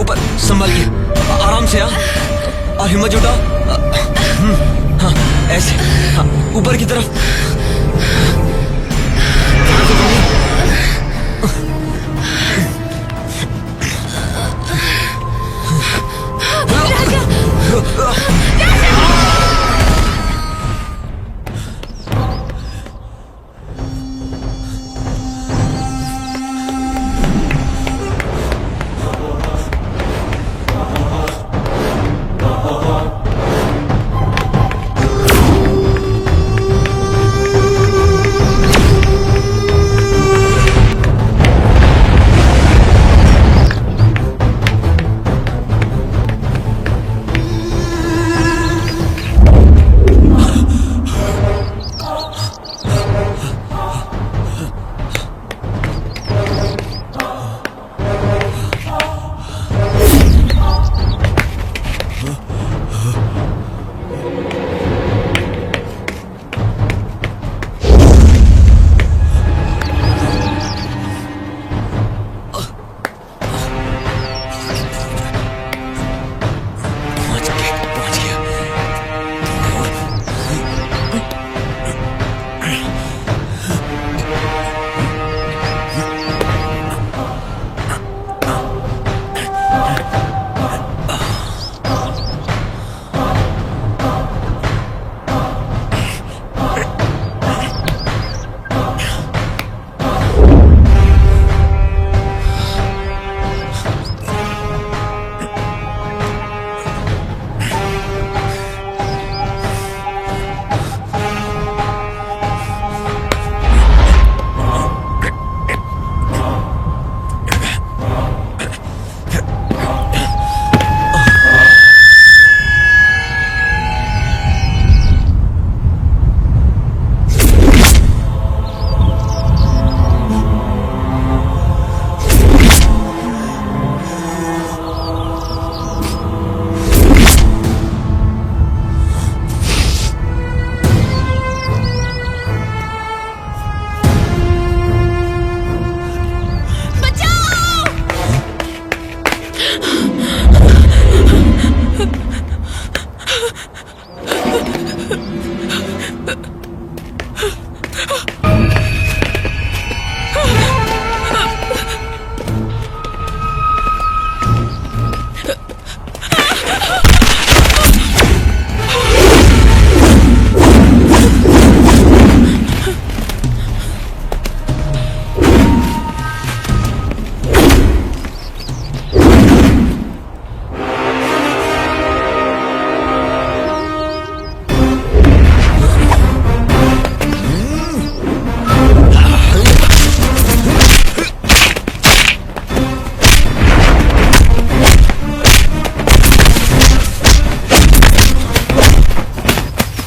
ऊपर संभाल के, आराम से। और हिम्मत जुटाओ। हाँ ऐसे, हाँ ऊपर की तरफ।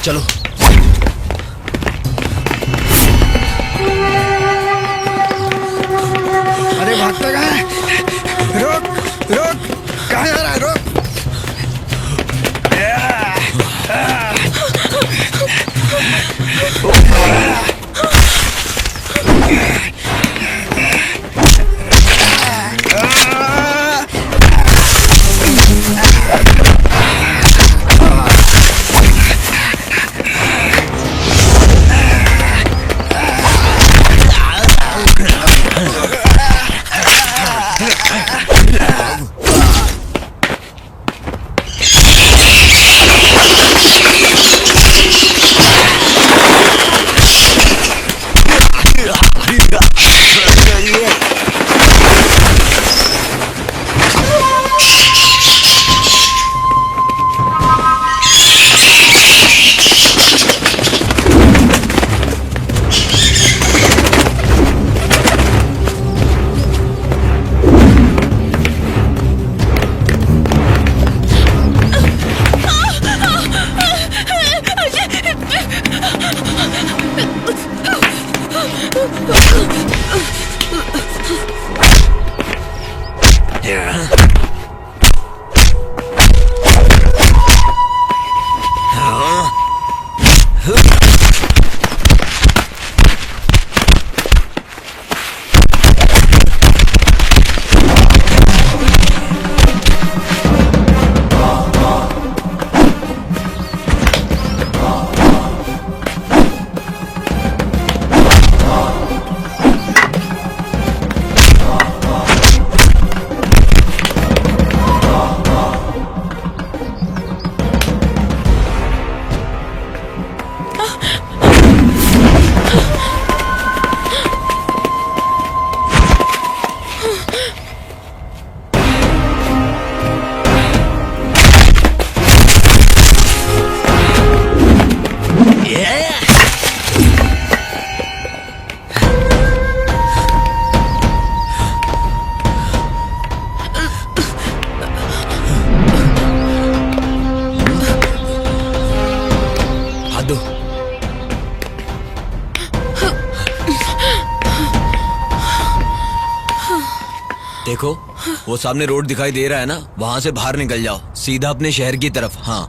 चलो। अरे भागता कहाँ है? रोक रोक, कहाँ जा रहा है? रोक। देखो, वो सामने रोड दिखाई दे रहा है ना, वहाँ से बाहर निकल जाओ, सीधा अपने शहर की तरफ। हाँ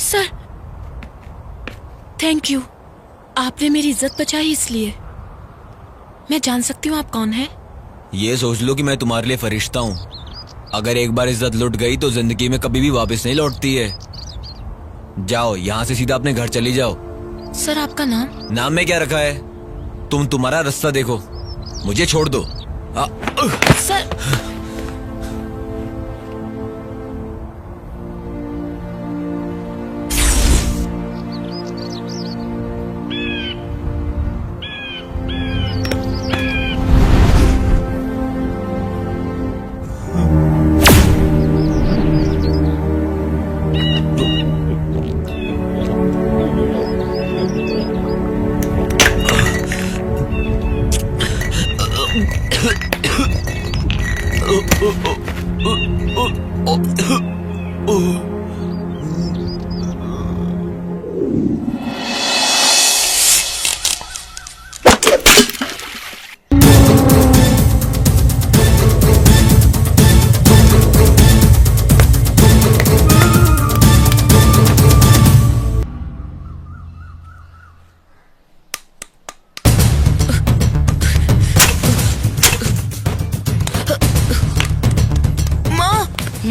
सर, थैंक यू, आपने मेरी इज्जत बचाई। इसलिए मैं जान सकती हूँ आप कौन है? ये सोच लो कि मैं तुम्हारे लिए फरिश्ता हूँ। अगर एक बार इज्जत लुट गई तो जिंदगी में कभी भी वापस नहीं लौटती है। जाओ यहाँ से सीधा अपने घर चली जाओ। सर, आपका नाम? नाम में क्या रखा है? तुम तुम्हारा रास्ता देखो, मुझे छोड़ दो। सर,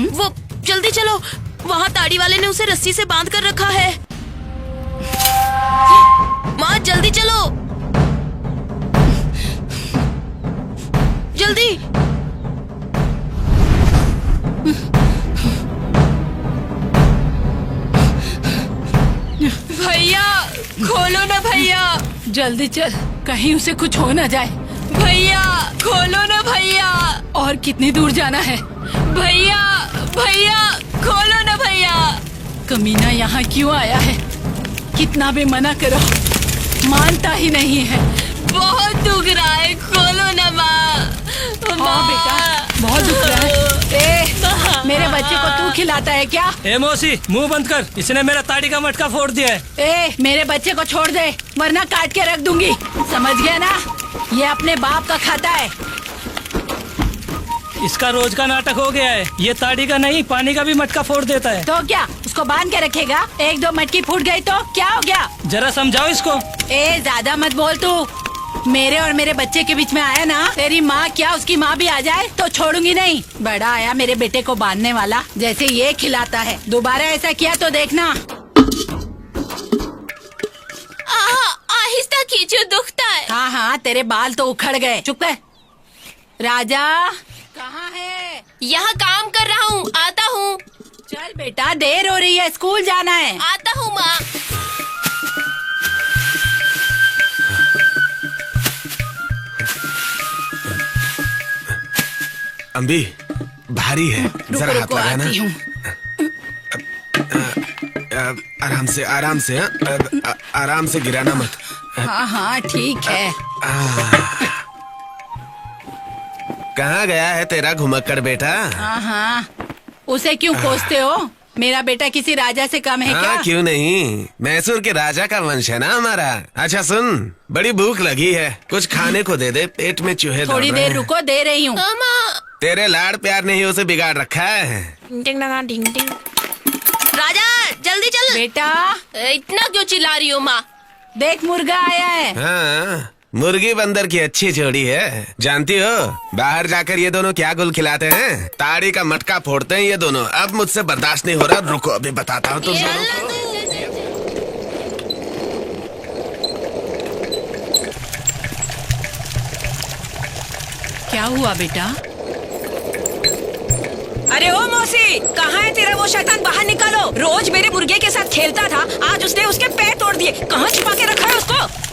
वो जल्दी चलो, वहाँ ताड़ी वाले ने उसे रस्सी से बांध कर रखा है। माँ जल्दी चलो, जल्दी। भैया खोलो ना भैया, जल्दी चल, कहीं उसे कुछ हो ना जाए। भैया खोलो ना भैया। और कितनी दूर जाना है? भैया भैया खोलो ना भैया। कमीना यहाँ क्यों आया है? कितना भी मना करो, मानता ही नहीं है। बहुत दुख रहा है, खोलो ना माँ। हाँ बेटा, बहुत दुख रहा है। ए, मेरे बच्चे को तू खिलाता है क्या? ए मौसी, मुंह बंद कर, इसने मेरा ताड़ी का मटका फोड़ दिया है। ए, मेरे बच्चे को छोड़ दे, वरना काट के रख दूंगी। समझ गया ना? ये अपने बाप का खाता है। इसका रोज का नाटक हो गया है। ये ताड़ी का नहीं, पानी का भी मटका फोड़ देता है। तो क्या उसको बांध के रखेगा? एक दो मटकी फूट गई तो क्या हो गया? जरा समझाओ इसको। ए, ज्यादा मत बोल तू। मेरे और मेरे बच्चे के बीच में आया ना, तेरी माँ क्या उसकी माँ भी आ जाए तो छोड़ूंगी नहीं। बड़ा आया मेरे बेटे को बांधने वाला, जैसे ये खिलाता है। दोबारा ऐसा किया तो देखना। आहिस्ता खींचो, दुखता है। हाँ हाँ, तेरे बाल तो उखड़ गए। चुप कर। राजा कहाँ है? यहाँ काम कर रहा हूँ, आता हूँ। चल बेटा, देर हो रही है, स्कूल जाना है। आता हूँ माँ। अम्बी भारी है, जरा हाथ लगाना। आती हूँ। आराम से आराम से, आराम से गिराना मत। हाँ हाँ ठीक है। कहाँ गया है तेरा घुमक्कड़ बेटा? हाँ हाँ, उसे क्यों कोसते हो? मेरा बेटा किसी राजा से कम है क्या? क्यों नहीं, मैसूर के राजा का वंश है ना हमारा। अच्छा सुन, बड़ी भूख लगी है, कुछ खाने को दे दे, पेट में चूहे दौड़ थोड़ी रहे देर हैं। रुको, दे रही हूँ। तेरे लाड़ प्यार ने ही उसे बिगाड़ रखा है। डिंग डिंग। राजा जल्दी चल। बेटा इतना क्यों चिल्ला रही हो माँ? देख, मुर्गा आया है। हाँ, मुर्गी बंदर की अच्छी जोड़ी है। जानती हो बाहर जाकर ये दोनों क्या गुल खिलाते हैं? ताड़ी का मटका फोड़ते हैं ये दोनों। अब मुझसे बर्दाश्त नहीं हो रहा, रुको अभी बताता हूँ तुम दोनों को। क्या हुआ बेटा? अरे ओ मौसी, कहाँ है तेरा वो शैतान? बाहर निकालो। रोज मेरे मुर्गे के साथ खेलता था, आज उसने उसके पैर तोड़ दिए। कहाँ छुपा के रखा है उसको?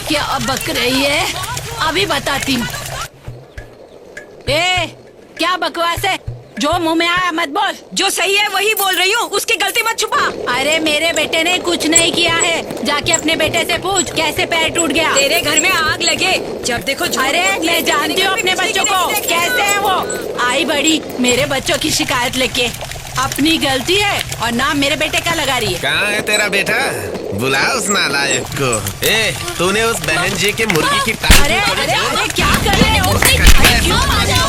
क्या बक रही है? अभी बताती हूँ। क्या बकवास है? जो मुंह में आया मत बोल। जो सही है वही बोल रही हूँ, उसकी गलती मत छुपा। अरे मेरे बेटे ने कुछ नहीं किया है, जाके अपने बेटे से पूछ कैसे पैर टूट गया। तेरे घर में आग लगे जब देखो। अरे मैं जानती हूँ अपने बच्चों को, कैसे है वो। आई बड़ी मेरे बच्चों की शिकायत लेके। अपनी गलती है और नाम मेरे बेटे का लगा रही है। कहाँ है तेरा बेटा? बुला उस नालायक को। तूने उस बहन जी के मुर्गी की टांग अरे अरे अरे क्या कर रहे हो? अरे क्यों आ जाओ?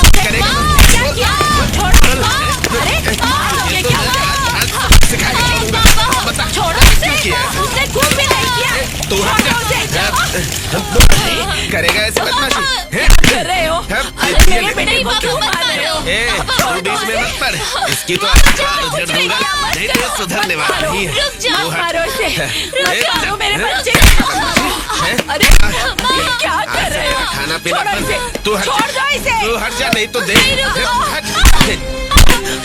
ये क्या छोड़ो उसने कुछ भी नहीं किया। तू करेगा ऐसी बदमाशी? कर रहे हो? अरे मेरे बेटे को क्यों मार रहे हो? तू बीच में मत पड़, इसकी तो उधेड़ दूंगा, नहीं तो सुधरने वाला नहीं है। मारो इसे, मत मारो मेरे बच्चे। अरे क्या कर रहे हो? खाना पीना छोड़ो इसे, तू हट छोड़ दो इसे। तू हट जा, नहीं तो देख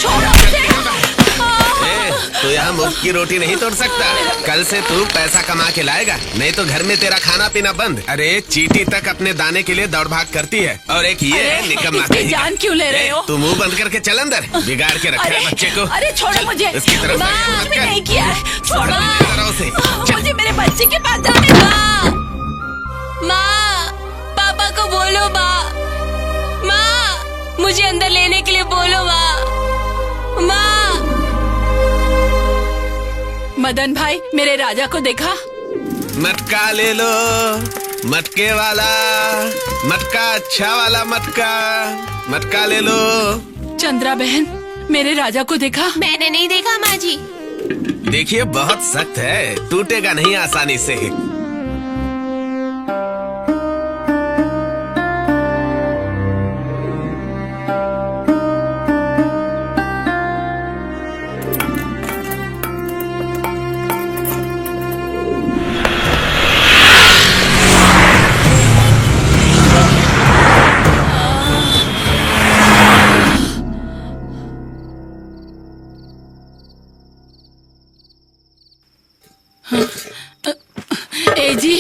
छोड़ो इसे। तू यहाँ मुफ्त की रोटी नहीं तोड़ सकता। कल से तू पैसा कमा के लाएगा, नहीं तो घर में तेरा खाना पीना बंद। अरे चींटी तक अपने दाने के लिए दौड़ भाग करती है, और एक ये है निकम्मा इसकी कहीं का। जान क्यों ले रहे हो? तू मुंह बंद करके चल अंदर, बिगाड़ के रखा है बच्चे को। अरे छोड़ो मुझे, इसकी तरफ माँ, मत कुछ भी कर। नहीं किया है। छोड़ो से मुझे, मेरे बच्चे के पास जाने दो। माँ, पापा को बोलो माँ। माँ, मुझे अंदर लेने के लिए बोलो माँ। माँ। मदन भाई, मेरे राजा को देखा? मटका ले लो, मटके वाला मटका, अच्छा वाला मटका, मटका ले लो। चंद्रा बहन, मेरे राजा को देखा? मैंने नहीं देखा माँ जी। देखिए बहुत सख्त है, टूटेगा नहीं आसानी से। ए जी,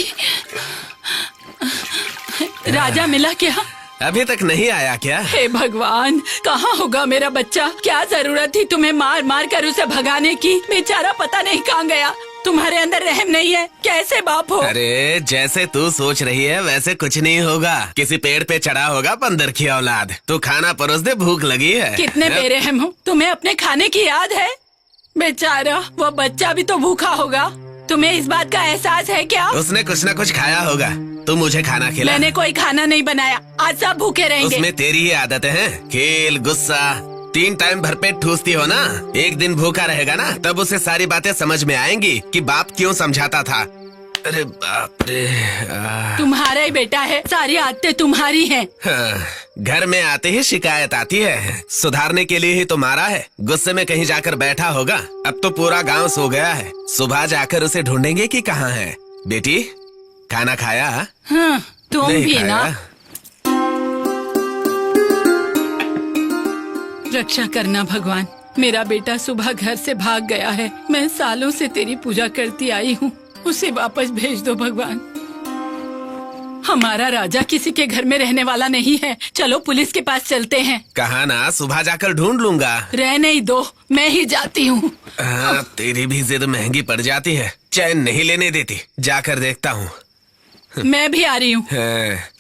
राजा मिला क्या? अभी तक नहीं आया क्या? हे भगवान, कहाँ होगा मेरा बच्चा? क्या जरूरत थी तुम्हें मार मार कर उसे भगाने की? बेचारा पता नहीं कहाँ गया। तुम्हारे अंदर रहम नहीं है, कैसे बाप हो? अरे जैसे तू सोच रही है वैसे कुछ नहीं होगा। किसी पेड़ पे चढ़ा होगा बंदर की औलाद। तू खाना परोस दे, भूख लगी है। कितने बेरहम हो, तुम्हें अपने खाने की याद है? बेचारा वो बच्चा भी तो भूखा होगा। तुम्हें इस बात का एहसास है क्या? उसने कुछ न कुछ खाया होगा। तू मुझे खाना खिला। मैंने कोई खाना नहीं बनाया, आज सब भूखे रहेंगे। उसमें तेरी ही आदतें हैं, खेल, गुस्सा। 3 टाइम भरपेट ठूसती हो ना। एक दिन भूखा रहेगा ना, तब उसे सारी बातें समझ में आएंगी कि बाप क्यों समझाता था। अरे बाप रे। तुम्हारा ही बेटा है, सारी आदतें तुम्हारी हैं। हाँ, घर में आते ही शिकायत आती है। सुधारने के लिए ही तो मारा है। गुस्से में कहीं जाकर बैठा होगा। अब तो पूरा गांव सो गया है। सुबह जाकर उसे ढूंढेंगे कि कहाँ है। बेटी, खाना खाया? हाँ, तुम नहीं भी खाया? ना। रक्षा करना भगवान, मेरा बेटा सुबह घर से भाग गया है। मैं सालों से तेरी पूजा करती आई हूँ, उसे वापस भेज दो भगवान। हमारा राजा किसी के घर में रहने वाला नहीं है। चलो पुलिस के पास चलते हैं। कहा ना, सुबह जाकर ढूंढ लूंगा। रहने ही दो, मैं ही जाती हूँ। तेरी भी जिद महंगी पड़ जाती है, चैन नहीं लेने देती। जाकर देखता हूँ। मैं भी आ रही हूँ।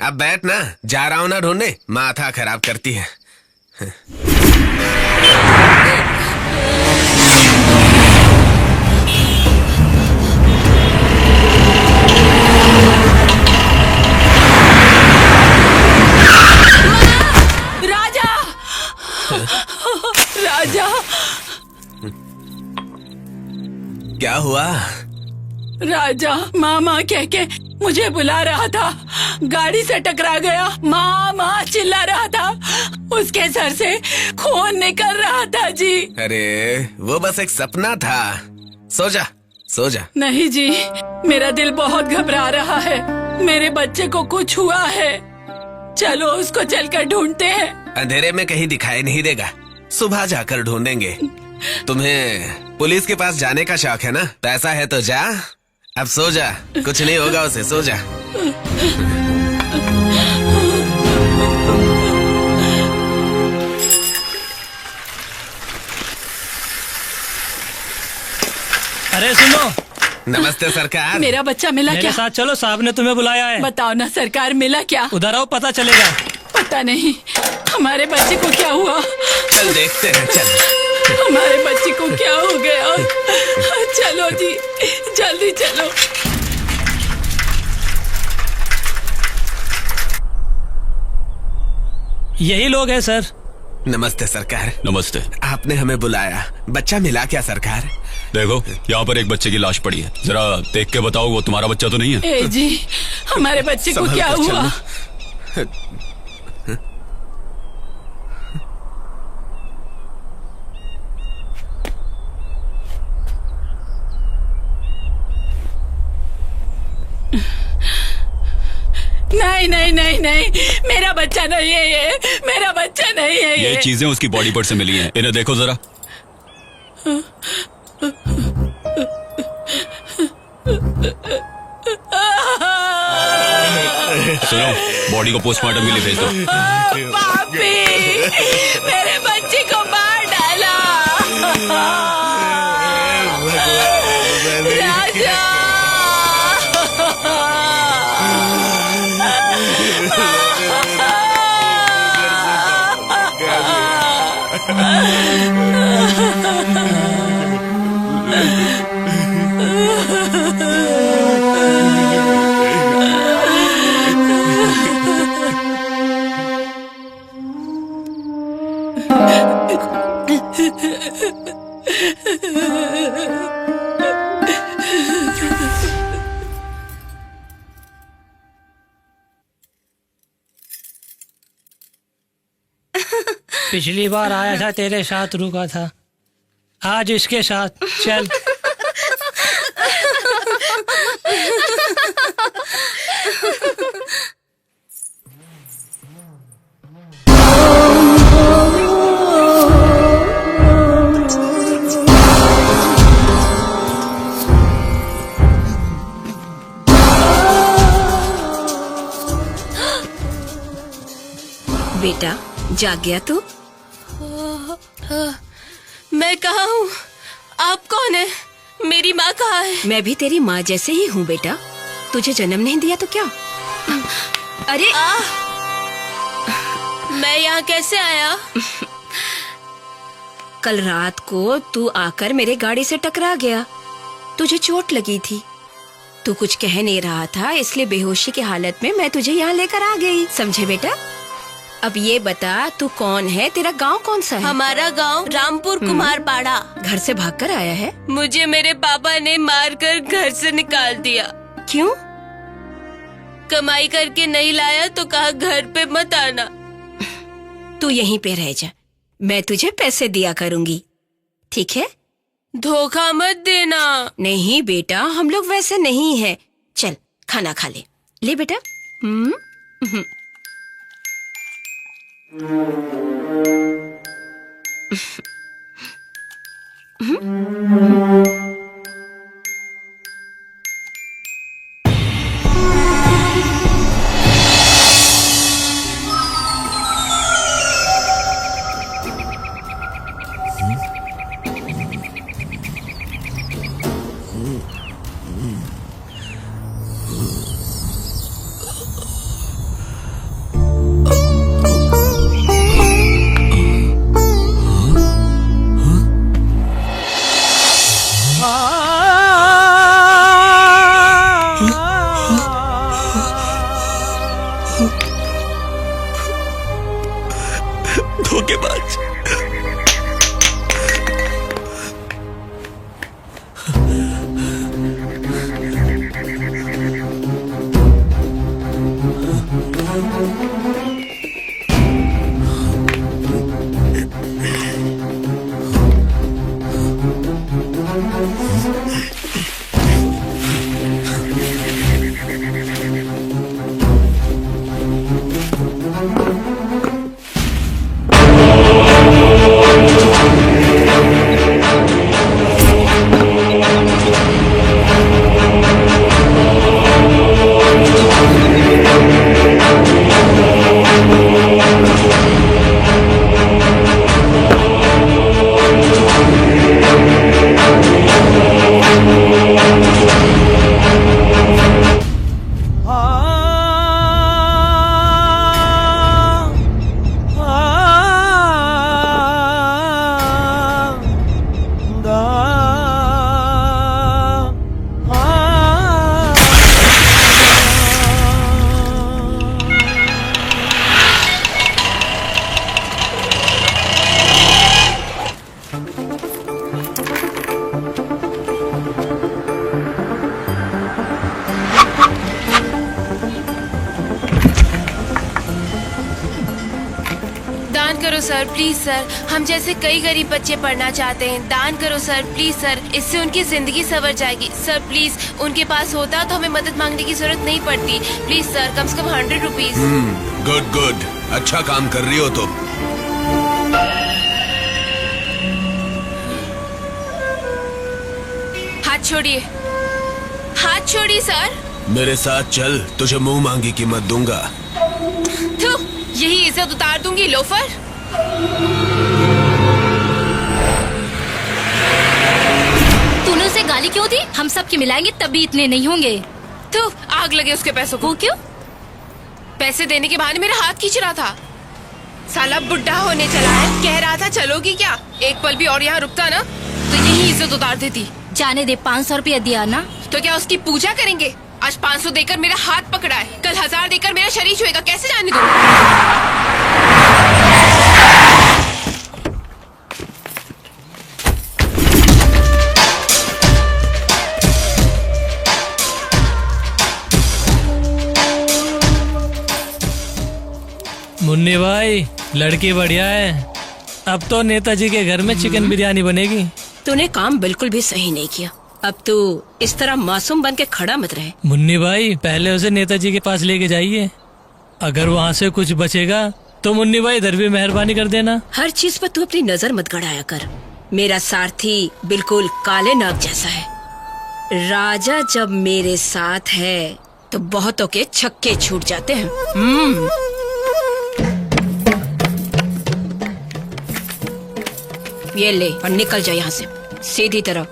अब बैठ ना, जा रहा हूँ ना ढूंढने। माथा खराब करती है। राजा, राजा, क्या हुआ? राजा माँ माँ कह के मुझे बुला रहा था, गाड़ी से टकरा गया। माँ माँ चिल्ला रहा था, उसके सर से खून निकल रहा था जी। अरे वो बस एक सपना था। सो जा, सो जा। नहीं जी, मेरा दिल बहुत घबरा रहा है। मेरे बच्चे को कुछ हुआ है। चलो उसको चलकर ढूंढते हैं। अंधेरे में कहीं दिखाई नहीं देगा, सुबह जाकर ढूंढेंगे। तुम्हें पुलिस के पास जाने का शौक है ना? पैसा है तो जा। अब सो जा, कुछ नहीं होगा उसे, सो जा। अरे सुनो, नमस्ते सरकार। मेरा बच्चा मिला मेरे क्या? साथ चलो, साहब ने तुम्हें बुलाया है। बताओ ना सरकार, मिला क्या? उधर आओ, पता चलेगा। पता नहीं हमारे बच्चे को क्या हुआ। चल देखते हैं, चल। हमारे बच्चे को क्या हो गया? चलो जी, जल्दी चलो। यही लोग हैं सर। नमस्ते सरकार। नमस्ते। आपने हमें बुलाया, बच्चा मिला क्या सरकार? देखो यहाँ पर एक बच्चे की लाश पड़ी है, जरा देख के बताओ वो तुम्हारा बच्चा तो नहीं है? ए जी, हमारे बच्चे को संभल क्या कर हुआ? नहीं नहीं नहीं नहीं, मेरा बच्चा नहीं है ये, मेरा बच्चा नहीं है ये चीजें उसकी बॉडी पर से मिली हैं, इन्हें देखो जरा। सुनो, बॉडी को पोस्टमार्टम के लिए भेज दो। पापी, मेरे बच्चे को मार डाला। राजा, पिछली बार आया था तेरे साथ रुका था, आज इसके साथ चल। बेटा जाग गया तू? मैं कहाँ हूँ? आप कौन है? मेरी माँ कहाँ है? मैं भी तेरी माँ जैसे ही हूँ बेटा। तुझे जन्म नहीं दिया तो क्या? अरे मैं यहाँ कैसे आया? कल रात को तू आकर मेरे गाड़ी से टकरा गया, तुझे चोट लगी थी। तू कुछ कह नहीं रहा था, इसलिए बेहोशी की हालत में मैं तुझे यहाँ लेकर आ गई, समझे बेटा? अब ये बता तू कौन है, तेरा गांव कौन सा है? हमारा गांव रामपुर कुम्हारपाड़ा। घर से भागकर आया है? मुझे मेरे पापा ने मारकर घर से निकाल दिया। क्यों? कमाई करके नहीं लाया तो कहा घर पे मत आना। तू यहीं पे रह जा, मैं तुझे पैसे दिया करूंगी, ठीक है? धोखा मत देना। नहीं बेटा, हम लोग वैसे नहीं हैं। चल खाना खा ले। ले बेटा। सर प्लीज सर, हम जैसे कई गरीब बच्चे पढ़ना चाहते हैं, दान करो सर प्लीज सर, इससे उनकी जिंदगी संवर जाएगी सर प्लीज। उनके पास होता तो हमें मदद मांगने की जरूरत नहीं पड़ती। प्लीज सर, कम से कम 100 रुपीज। गुड गुड, अच्छा काम कर रही हो तुम। हाथ छोड़िए, हाथ छोड़िए सर। मेरे साथ चल, तुझे मुंह मांगी कीमत दूंगा। थू, यही इज्जत उतार दूंगी लोफर। तूने उसे गाली क्यों दी? हम सब की मिलाएंगे तभी इतने नहीं होंगे। थू, आग लगे उसके पैसों को। वो क्यों? पैसे देने के बहाने मेरा हाथ खींच रहा था। साला बुढ़ा होने चला है, कह रहा था चलोगी क्या? एक पल भी और यहाँ रुकता ना तो यही इज्जत उतार देती। जाने दे, 500 रुपया दिया ना। तो क्या उसकी पूजा करेंगे? आज 500 देकर मेरा हाथ पकड़ा है, कल 1000 देकर मेरा शरीर छुएगा, कैसे जाने दूं? मुन्नी भाई, लड़की बढ़िया है। अब तो नेताजी के घर में चिकन बिरयानी बनेगी। तूने काम बिल्कुल भी सही नहीं किया। अब तू इस तरह मासूम बन के खड़ा मत रहे। मुन्नी भाई, पहले उसे नेताजी के पास लेके जाइए। अगर वहाँ से कुछ बचेगा तो मुन्नी भाई इधर भी मेहरबानी कर देना। हर चीज पर तू अपनी नजर मत गड़ाया कर। मेरा सारथी बिल्कुल काले नाग जैसा है। राजा जब मेरे साथ है तो बहुतों के छक्के छूट जाते हैं। ये ले और निकल जा यहाँ से सीधी तरह।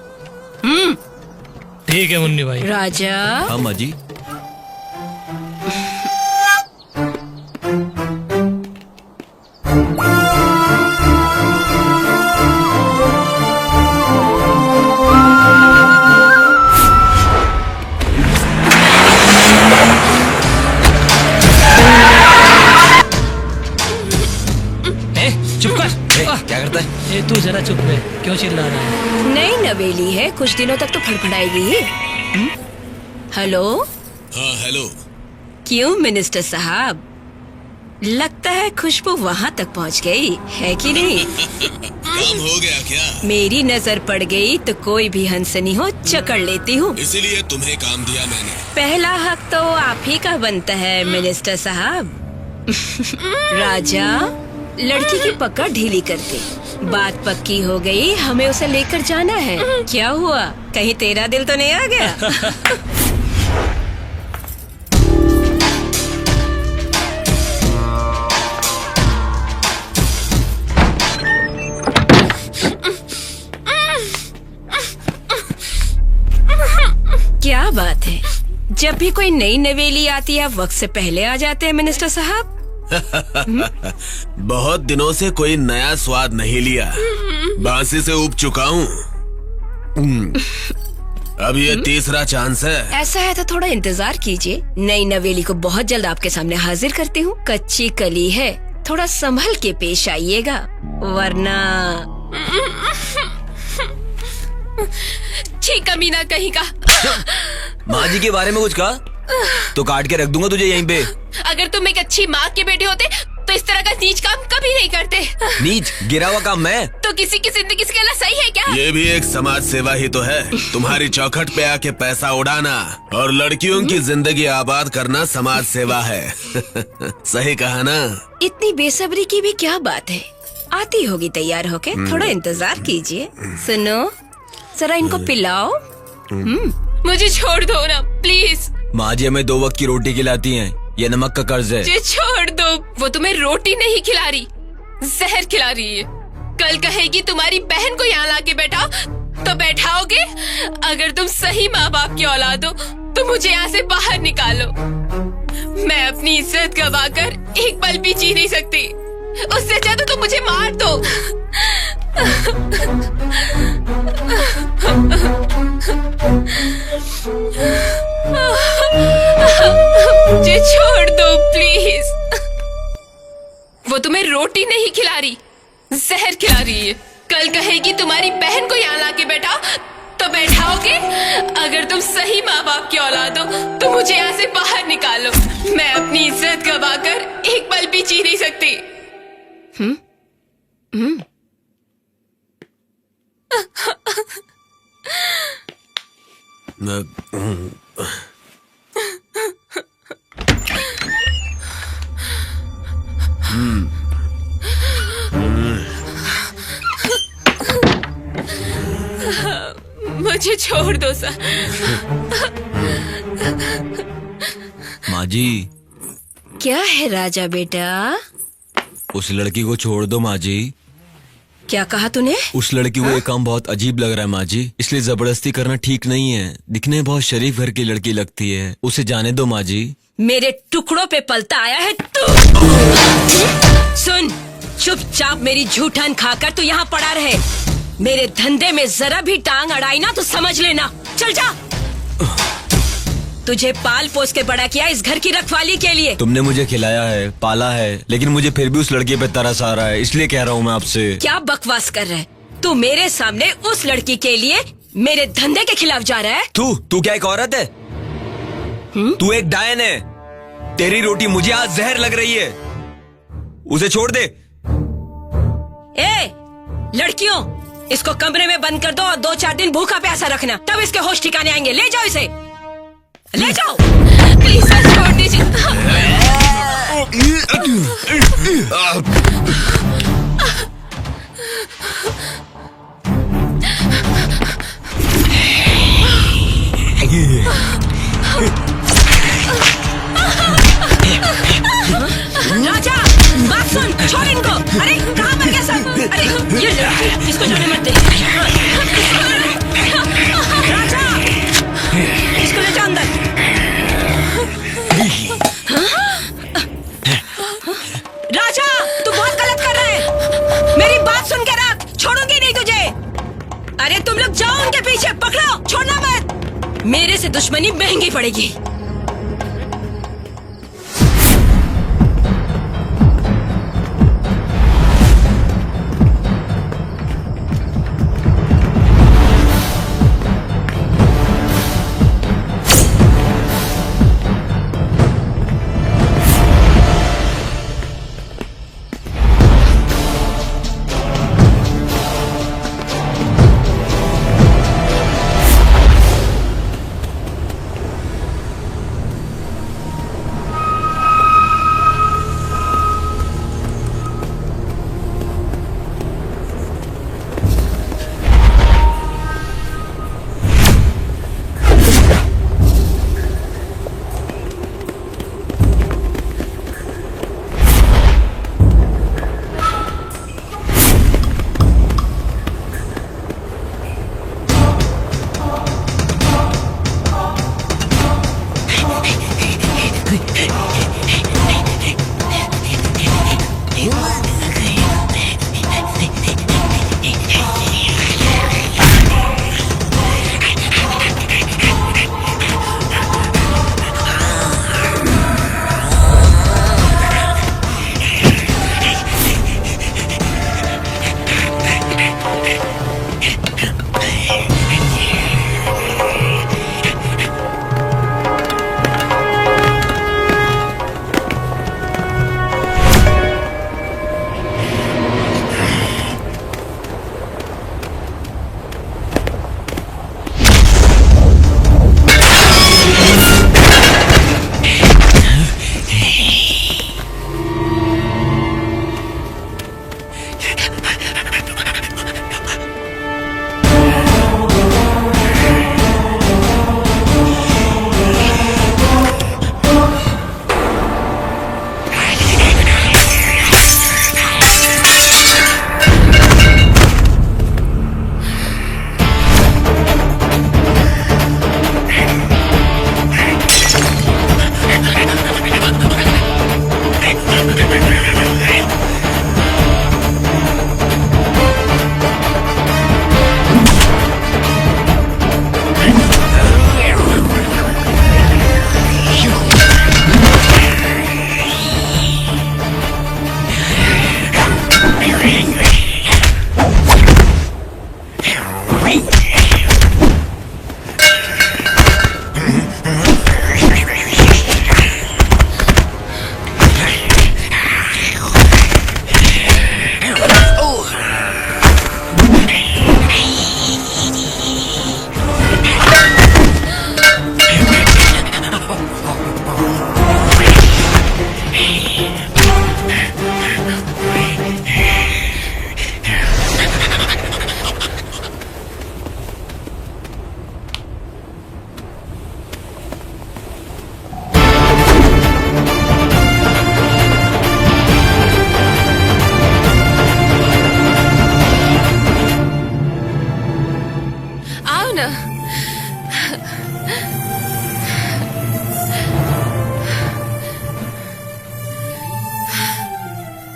ठीक है मुन्नी भाई। राजा, हाँ माँ जी। चुप कर। क्या करता है? तू जरा चुप रहे, क्यों चिल्ला रहा है? नई नवेली है, कुछ दिनों तक तो फड़फड़ाएगी ही। हेलो। हाँ हेलो। क्यों मिनिस्टर साहब, लगता है खुशबू वहाँ तक पहुँच गई है कि नहीं? काम हो गया क्या? मेरी नजर पड़ गई तो कोई भी हंसनी हो चकड़ लेती हूँ। इसीलिए तुम्हें काम दिया मैंने। पहला हक तो आप ही का बनता है मिनिस्टर साहब। राजा, लड़की की पकड़ ढीली करते। बात पक्की हो गई, हमें उसे लेकर जाना है। क्या हुआ, कहीं तेरा दिल तो नहीं आ गया? क्या बात है, जब भी कोई नई नवेली आती है वक्त से पहले आ जाते हैं मिनिस्टर साहब। बहुत दिनों से कोई नया स्वाद नहीं लिया, बांसी से उब चुका हूँ। अब ये तीसरा चांस है। ऐसा है तो थोड़ा इंतजार कीजिए, नई नवेली को बहुत जल्द आपके सामने हाजिर करती हूँ। कच्ची कली है, थोड़ा संभल के पेश आइएगा वरना। छी कमीना कहीं का। माँ जी के बारे में कुछ कहा तो काट के रख दूंगा तुझे यहीं पे। अगर तुम एक अच्छी माँ के बेटे होते तो इस तरह का नीच काम कभी नहीं करते। नीच गिरा हुआ काम मैं? तो किसी की जिंदगी के लिए सही है क्या? ये भी एक समाज सेवा ही तो है। तुम्हारी चौखट पे आके पैसा उड़ाना और लड़कियों की जिंदगी आबाद करना समाज सेवा है। सही कहा ना? इतनी बेसब्री की भी क्या बात है, आती होगी तैयार होके, थोड़ा इंतजार कीजिए। सुनो, जरा इनको पिलाओ। मुझे छोड़ दो ना प्लीज। माँ जी हमें 2 वक्त की रोटी खिलाती हैं, ये नमक का कर्ज है। मुझे छोड़ दो। वो तुम्हें रोटी नहीं खिला रही, जहर खिला रही है। कल कहेगी तुम्हारी बहन को यहाँ लाके बैठाओ तो बैठाओगे। अगर तुम सही माँ बाप की औलाद हो तो मुझे यहाँ से बाहर निकालो। मैं अपनी इज्जत गवाकर एक पल भी जी नहीं सकती। उससे अच्छा तो तुम मुझे मार दो। मुझे छोड़ दो प्लीज। वो तुम्हें रोटी नहीं खिला रही, जहर खिला रही है। कल कहेगी तुम्हारी बहन को यहाँ लाके बैठाओ तो बैठाओगे। अगर तुम सही माँ बाप की औलाद हो तो मुझे यहाँ से बाहर निकालो। मैं अपनी इज्जत गवाकर एक पल भी जी नहीं सकती। मुझे छोड़ दो सर। माँ जी, क्या है राजा बेटा? उस लड़की को छोड़ दो माँ जी। क्या कहा तूने? उस लड़की को ये काम बहुत अजीब लग रहा है माँ जी, इसलिए जबरदस्ती करना ठीक नहीं है। दिखने में बहुत शरीफ घर की लड़की लगती है, उसे जाने दो माँ जी। मेरे टुकड़ों पे पलता आया है तू। सुन, चुपचाप मेरी झूठन खाकर तू यहाँ पड़ा रहे। मेरे धंधे में जरा भी टांग अड़ाई ना तो समझ लेना। चल जा। तुझे पाल पोस के बड़ा किया इस घर की रखवाली के लिए। तुमने मुझे खिलाया है, पाला है, लेकिन मुझे फिर भी उस लड़की पे तरस आ रहा है, इसलिए कह रहा हूँ मैं आपसे। क्या बकवास कर रहा है तू? मेरे सामने उस लड़की के लिए मेरे धंधे के खिलाफ जा रहा है? तू क्या एक औरत है? तू एक डायन है। तेरी रोटी मुझे आज जहर लग रही है, उसे छोड़ दे। ए लड़कियों, इसको कमरे में बंद कर दो और 2-4 दिन भूखा प्यासा रखना, तब इसके होश ठिकाने आएंगे। ले जाओ इसे, ले जाओ। प्लीज सर छोड़ दीजिए। राजा बात सुन, छोड़ इनको। अरे कहाँ मर गया सब? अरे ये लड़की, इसको जाने मत दे। राजा इसको ले जा अंदर। राजा तू बहुत गलत कर रहा है, मेरी बात सुन के रख, छोड़ूंगी नहीं तुझे। अरे तुम लोग जाओ उनके पीछे, पकड़ो, छोड़ना मत। मेरे से दुश्मनी महंगी पड़ेगी।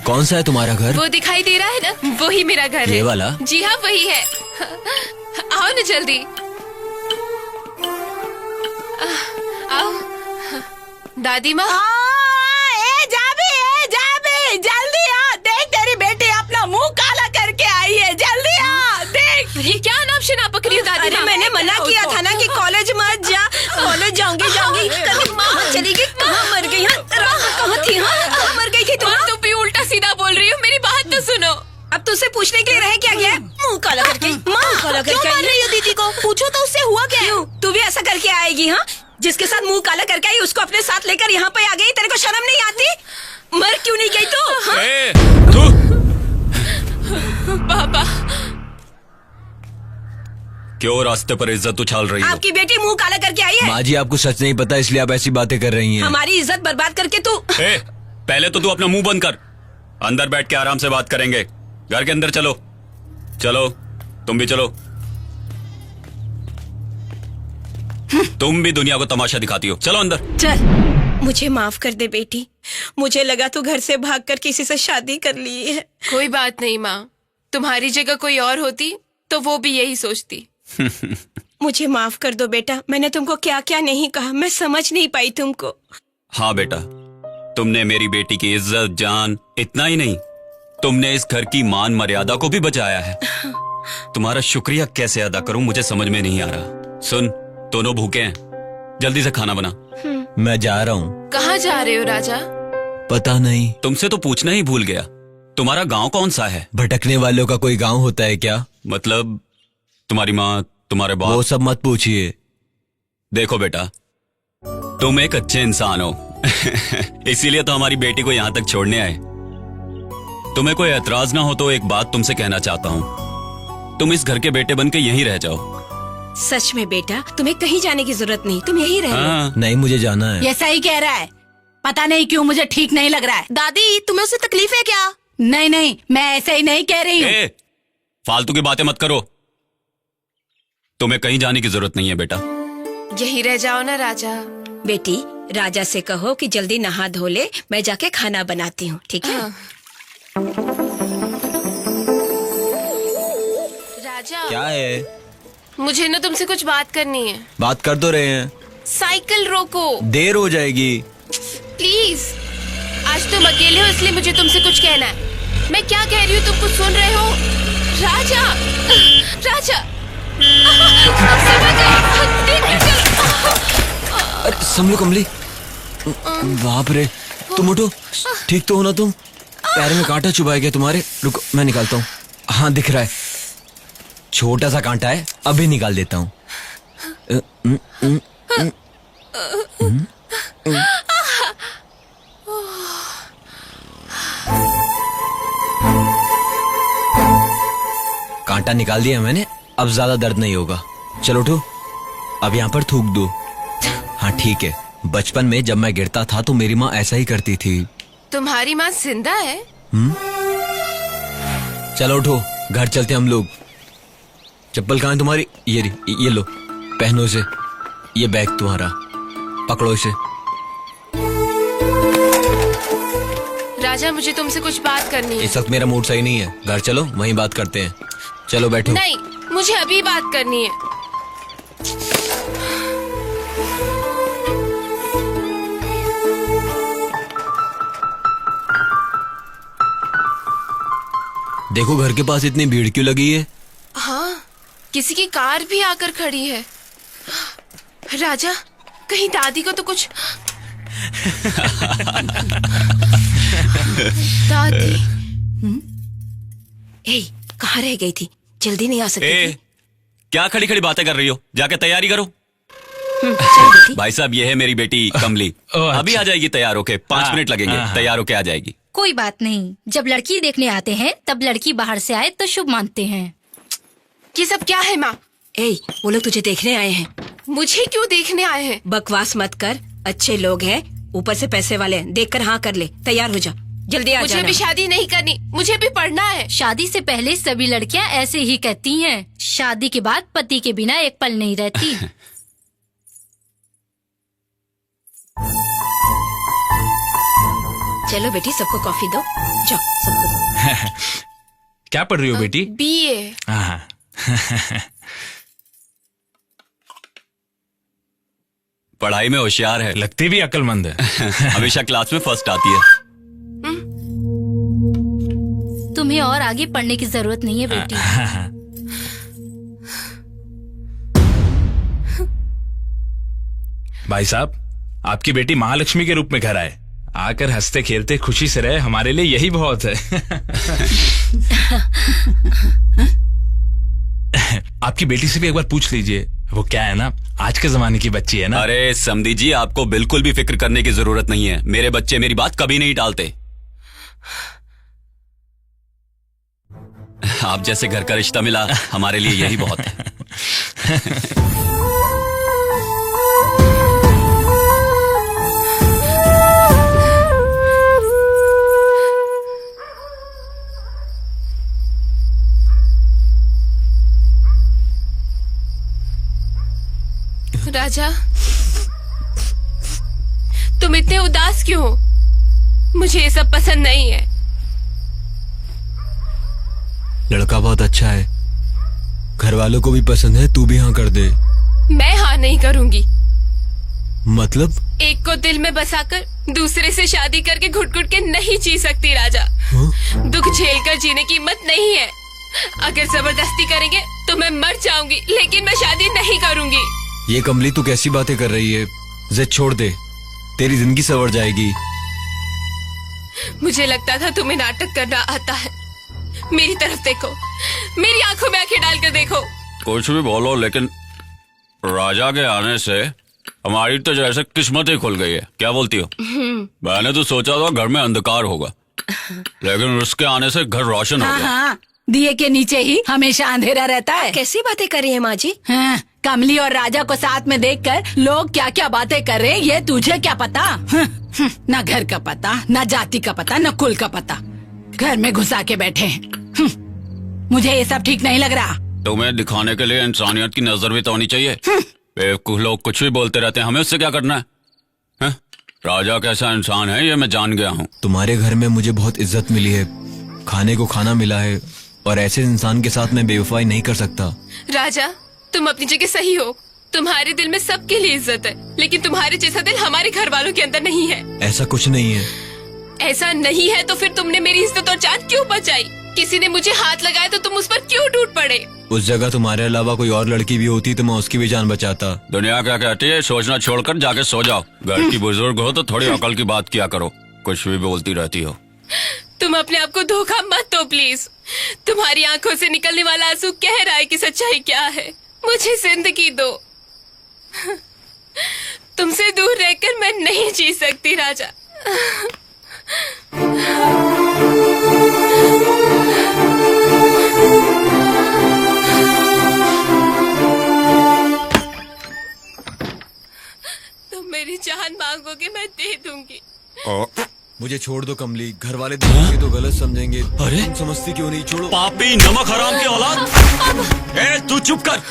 कौन सा है तुम्हारा घर? वो दिखाई दे रहा है ना, वही मेरा घर है। ये वाला? जी हाँ, वही है। आओ ना जल्दी, आओ। दादी माँ, जल्दी आ, देख तेरी बेटी अपना मुंह काला करके आई है, जल्दी आ, देख। ये क्या नाम शनाप पकड़ी हो दादी अरे माँ? मैंने मना किया था ना कि कॉलेज मत जा। कॉलेज जाऊंगी कभी माँ चली गई, कहाँ मर गई? कहाँ थी? कहाँ मर गई थी तुम? तुम भी उल्टा सीधा बोल रही हो, मेरी बात तो सुनो। अब तुझसे पूछने के लिए रह क्या गया? मुंह काला करके मुंह काला करके क्यों मार रही हो दीदी को? पूछो तो उससे हुआ क्या? क्यों तू भी ऐसा करके आएगी? हाँ, जिसके साथ मुंह काला करके आई उसको अपने साथ लेकर यहाँ पे आ गई। तेरे को शर्म नहीं आती? मर क्यों नहीं गई तू? हाँ? पापा, क्यों रास्ते पर इज्जत उछाल रही हो? आपकी बेटी मुंह काला करके आई है। माँ जी, आपको सच नहीं पता इसलिए आप ऐसी बातें कर रही हैं। हमारी इज्जत बर्बाद करके तू। पहले तो तू अपना मुंह बंद कर, अंदर बैठ के आराम से बात करेंगे। घर के अंदर चलो। चलो, तुम भी चलो। तुम भी दुनिया को तमाशा दिखाती हो, चलो अंदर। चल। मुझे माफ कर दे बेटी, मुझे लगा तू घर से भागकर किसी से शादी कर ली है। कोई बात नहीं माँ, तुम्हारी जगह कोई और होती तो वो भी यही सोचती। मुझे माफ कर दो बेटा, मैंने तुमको क्या क्या नहीं कहा, मैं समझ नहीं पाई तुमको। हाँ बेटा, तुमने मेरी बेटी की इज्जत, जान, इतना ही नहीं, तुमने इस घर की मान मर्यादा को भी बचाया है। तुम्हारा शुक्रिया कैसे अदा करूं मुझे समझ में नहीं आ रहा। सुन, दोनों भूखे हैं, जल्दी से खाना बना। मैं जा रहा हूँ। कहाँ जा रहे हो राजा? पता नहीं। तुमसे तो पूछना ही भूल गया, तुम्हारा गांव कौन सा है? भटकने वालों का कोई गांव होता है क्या? मतलब तुम्हारी माँ, तुम्हारे वो बाप? सब मत पूछिए। देखो बेटा, तुम एक अच्छे इंसान हो इसीलिए तो हमारी बेटी को यहाँ तक छोड़ने आए। तुम्हें कोई एतराज ना हो तो एक बात तुमसे कहना चाहता हूँ, तुम इस घर के बेटे बन के यहीं रह जाओ। सच में बेटा, तुम्हें कहीं जाने की जरूरत नहीं, तुम यहीं रह लो। हाँ, नहीं, मुझे जाना है। ये सही कह रहा है, पता नहीं क्यों मुझे ठीक नहीं लग रहा है। दादी, तुम्हें उससे तकलीफ है क्या? नहीं, मैं ऐसे ही नहीं कह रही हूँ। फालतू की बातें मत करो, तुम्हें कहीं जाने की जरूरत नहीं है बेटा। यही रह जाओ ना राजा। बेटी, राजा से कहो कि जल्दी नहा धो ले, मैं जाके खाना बनाती हूँ, ठीक है? राजा, क्या है? मुझे ना तुमसे कुछ बात करनी है। बात कर तो रहे हैं। साइकिल रोको देर हो जाएगी। प्लीज। आज तुम अकेले हो इसलिए मुझे तुमसे कुछ कहना है। मैं क्या कह रही हूँ तुम कुछ सुन रहे हो? राजा, राजा, अरे संभलो कमली। बाप रे, तुम उठो। ठीक तो हो ना तुम? पैर में कांटा चुभाया गया तुम्हारे? रुको, मैं निकालता हूँ। हाँ, दिख रहा है, छोटा सा कांटा है, अभी निकाल देता हूँ। कांटा निकाल दिया मैंने, अब ज्यादा दर्द नहीं होगा। चलो उठो, अब यहाँ पर थूक दो। हाँ ठीक है, बचपन में जब मैं गिरता था तो मेरी माँ ऐसा ही करती थी। तुम्हारी माँ जिंदा है? चलो उठो, घर चलते हम लोग। चप्पल कहाँ है तुम्हारी? ये लो, पहनो इसे। ये बैग तुम्हारा, पकड़ो इसे। राजा, मुझे तुमसे कुछ बात करनी है। इस वक्त मेरा मूड सही नहीं है, घर चलो, वहीं बात करते हैं। चलो बैठो। नहीं, मुझे अभी बात करनी है। देखो घर के पास इतनी भीड़ क्यों लगी है? हाँ, किसी की कार भी आकर खड़ी है। राजा, कहीं दादी को तो कुछ दादी। कहाँ रह गई थी? जल्दी नहीं आ सकती थी? क्या खड़ी खड़ी बातें कर रही हो? जाके तैयारी करो। भाई साहब, ये है मेरी बेटी कमली। अभी आ जाएगी तैयार होके, 5 मिनट लगेंगे, तैयार होके आ जाएगी। कोई बात नहीं, जब लड़की देखने आते हैं तब लड़की बाहर से आए तो शुभ मानते हैं। ये सब क्या है माँ? वो लोग तुझे देखने आए हैं। मुझे क्यों देखने आए हैं? बकवास मत कर, अच्छे लोग हैं, ऊपर से पैसे वाले हैं, देखकर हाँ कर ले, तैयार हो जा। जल्दी आ मुझे जाना। भी शादी नहीं करनी, मुझे भी पढ़ना है। शादी से पहले सभी लड़कियां ऐसे ही कहती हैं। शादी के बाद पति के बिना एक पल नहीं रहती। चलो बेटी, सबको कॉफी दो। जाओ सबको दो। क्या पढ़ रही हो बेटी? बीए। हाँ। पढ़ाई में होशियार है, लगती भी अक्लमंद है। हमेशा क्लास में फर्स्ट आती है। तुम्हें और आगे पढ़ने की जरूरत नहीं है बेटी। भाई साहब, आपकी बेटी महालक्ष्मी के रूप में घर आए, आकर हंसते खेलते खुशी से रहे, हमारे लिए यही बहुत है। आपकी बेटी से भी एक बार पूछ लीजिए, वो क्या है ना, आज के जमाने की बच्ची है ना। अरे समधी जी, आपको बिल्कुल भी फिक्र करने की जरूरत नहीं है। मेरे बच्चे मेरी बात कभी नहीं टालते। आप जैसे घर का रिश्ता मिला, हमारे लिए यही बहुत है। राजा, तुम इतने उदास क्यों हो? मुझे ये सब पसंद नहीं है। लड़का बहुत अच्छा है, घर वालों को भी पसंद है, तू भी हाँ कर दे। मैं हाँ नहीं करूंगी। मतलब? एक को दिल में बसाकर दूसरे से शादी करके घुट घुट के नहीं जी सकती राजा। दुख झेलकर जीने की हिम्मत नहीं है। अगर जबरदस्ती करेंगे तो मैं मर जाऊंगी, लेकिन मैं शादी नहीं करूंगी। ये कमली तू कैसी बातें कर रही है? जिद छोड़ दे, तेरी जिंदगी संवर जाएगी। मुझे लगता था तुम्हें नाटक करना आता है। मेरी तरफ देखो, मेरी आंखों में आंखें डालकर देखो। कुछ भी बोलो, लेकिन राजा के आने से हमारी तो जैसे किस्मत ही खुल गई है। क्या बोलती हो? मैंने तो सोचा था घर में अंधकार होगा, लेकिन उसके आने से घर रोशन हो गया। हाँ, दिए के नीचे ही हमेशा अंधेरा रहता है। कैसी बातें कर रही है माँ जी? हाँ, कमली और राजा को साथ में देखकर लोग क्या क्या बातें कर रहे हैं, ये तुझे क्या पता? न घर का पता, न जाति का पता, न कुल का पता, घर में घुसा के बैठे हैं। मुझे ये सब ठीक नहीं लग रहा। तुम्हें दिखाने के लिए इंसानियत की नजर भी तो होनी चाहिए। बेवकूफ लोग कुछ भी बोलते रहते हैं, हमें उससे क्या करना है? राजा कैसा इंसान है ये मैं जान गया हूँ। तुम्हारे घर में मुझे बहुत इज्जत मिली है, खाने को खाना मिला है, और ऐसे इंसान के साथ मैं बेवफाई नहीं कर सकता। राजा, तुम अपनी जगह सही हो। तुम्हारे दिल में सबके लिए इज्जत है, लेकिन तुम्हारे जैसा दिल हमारे घर वालों के अंदर नहीं है। ऐसा कुछ नहीं है। ऐसा नहीं है तो फिर तुमने मेरी इज्जत और जान क्यों बचाई? किसी ने मुझे हाथ लगाया तो तुम उस पर क्यों टूट पड़े? उस जगह तुम्हारे अलावा कोई और लड़की भी होती तो मैं उसकी भी जान बचाता। दुनिया क्या कहती है, सोचना छोड़कर जाके सो जाओ। घर की बुजुर्ग हो तो थोड़ी अकल की बात किया करो, कुछ भी बोलती रहती हो। तुम अपने आप को धोखा मत दो प्लीज। तुम्हारी आंखों से निकलने वाला आंसू कह रहा है कि सच्चाई क्या है। मुझे जिंदगी दो। तुमसे दूर रहकर मैं नहीं जी सकती राजा। तुम मेरी जान मांगोगे, मैं दे दूंगी। मुझे छोड़ दो कमली, घर वाले देखेंगे तो गलत समझेंगे। अरे तुम समझती क्यों नहीं? छोड़ो। पापी नमक हराम की औलाद। ए तू चुप कर।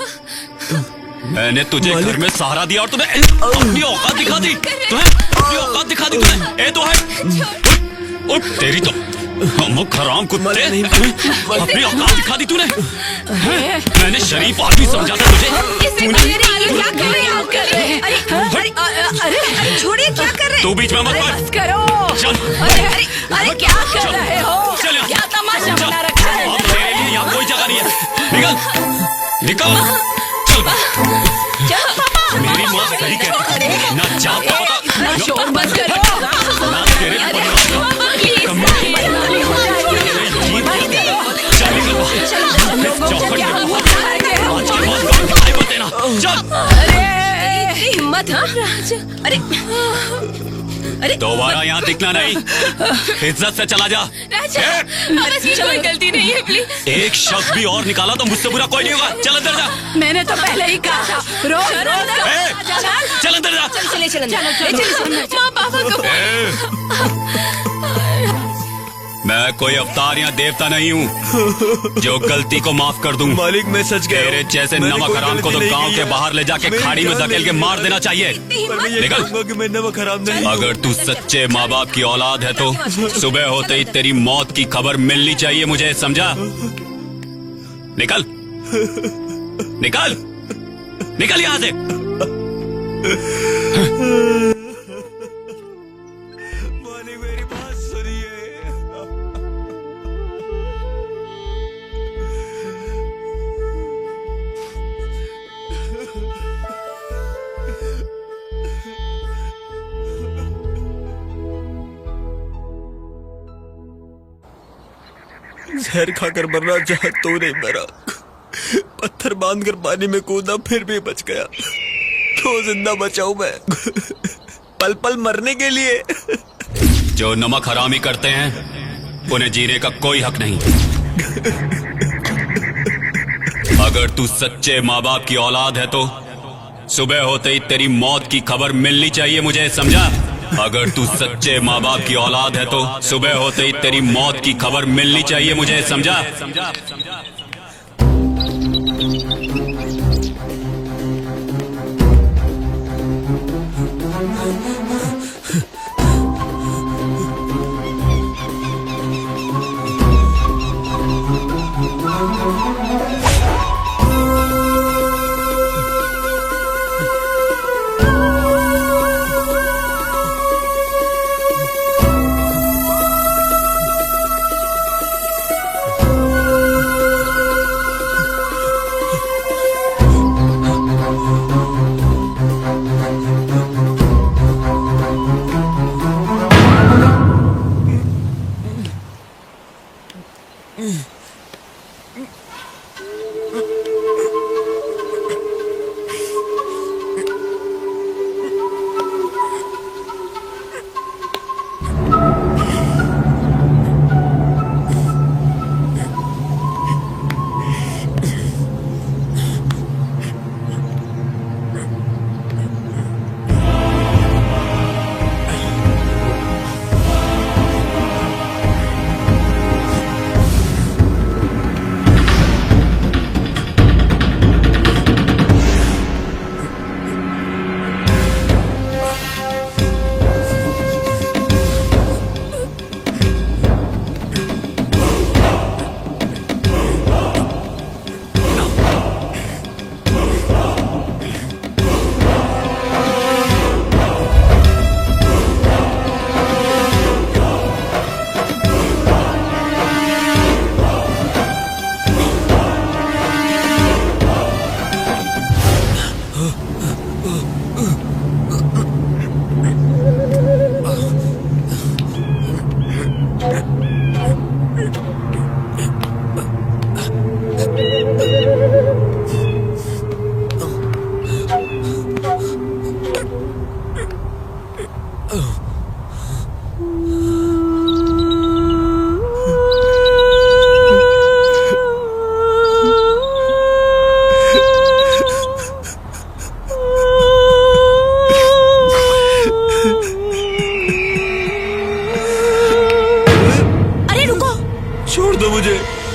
मैंने तुझे घर में सहारा दिया और तुम्हें अपनी औकात दिखा दी। तुम्हें अपनी औकात दिखा दी तुम्हें। ए तो है और तेरी तो नमक हराम कुत्ते, अपनी औकात दिखा दी तूने। मैंने शरीफ आदमी समझा था तुझे। अरे छोड़िए, क्या कर रहे? तू बीच में मत अरे पड़। बस करो। चल। अरे क्या कर रहे हो? चल यहाँ। क्या तमाशा चल। बना रखा है? अब तेरे लिए यहाँ कोई जगह नहीं है। निकल निकल। चल। मेरी माँ सही कहती है, ना जात का पता, ना शोर बंद करो। ना तेरे हिम्मत। हाँ अरे अरे दोबारा यहाँ दिखना नहीं, इज्जत से चला जा। राजा, अब इसकी कोई गलती नहीं है प्लीज। एक शब्द भी और निकाला तो मुझसे बुरा कोई नहीं होगा। चल अंदर जा। मैंने तो पहले ही कहा था। चल अंदर जा। चले चले माँ पापा को मैं कोई अवतार या देवता नहीं हूँ जो गलती को माफ कर दूं। मालिक मैं सच कह रहा हूं। तेरे जैसे मैंने नमक कोई हराम को तो गलती नहीं गांव की के है। बाहर ले जाके मेरी खाड़ी में जान धकेल के नहीं मार है। देना चाहिए। पर मैं ये निकल। कहूंगा कि मैं नमक हराम नहीं। अगर तू सच्चे माँ बाप की औलाद है तो सुबह होते ही तेरी मौत की खबर मिलनी चाहिए मुझे, समझा? निकल निकल निकल यहाँ से। मालिक मेरी बात सुनिए। जहर खाकर मरना चाहा तो नहीं मरा, पत्थर बांधकर पानी में कूदा फिर भी बच गया, तो जिंदा बचाऊं मैं पल पल मरने के लिए। जो नमक हरामी करते हैं उन्हें जीने का कोई हक नहीं। अगर तू सच्चे माँ बाप की औलाद है तो सुबह होते ही तेरी मौत की खबर मिलनी चाहिए मुझे, समझा? अगर तू सच्चे माँ बाप की औलाद है तो सुबह होते ही तेरी मौत की खबर मिलनी चाहिए मुझे, समझा?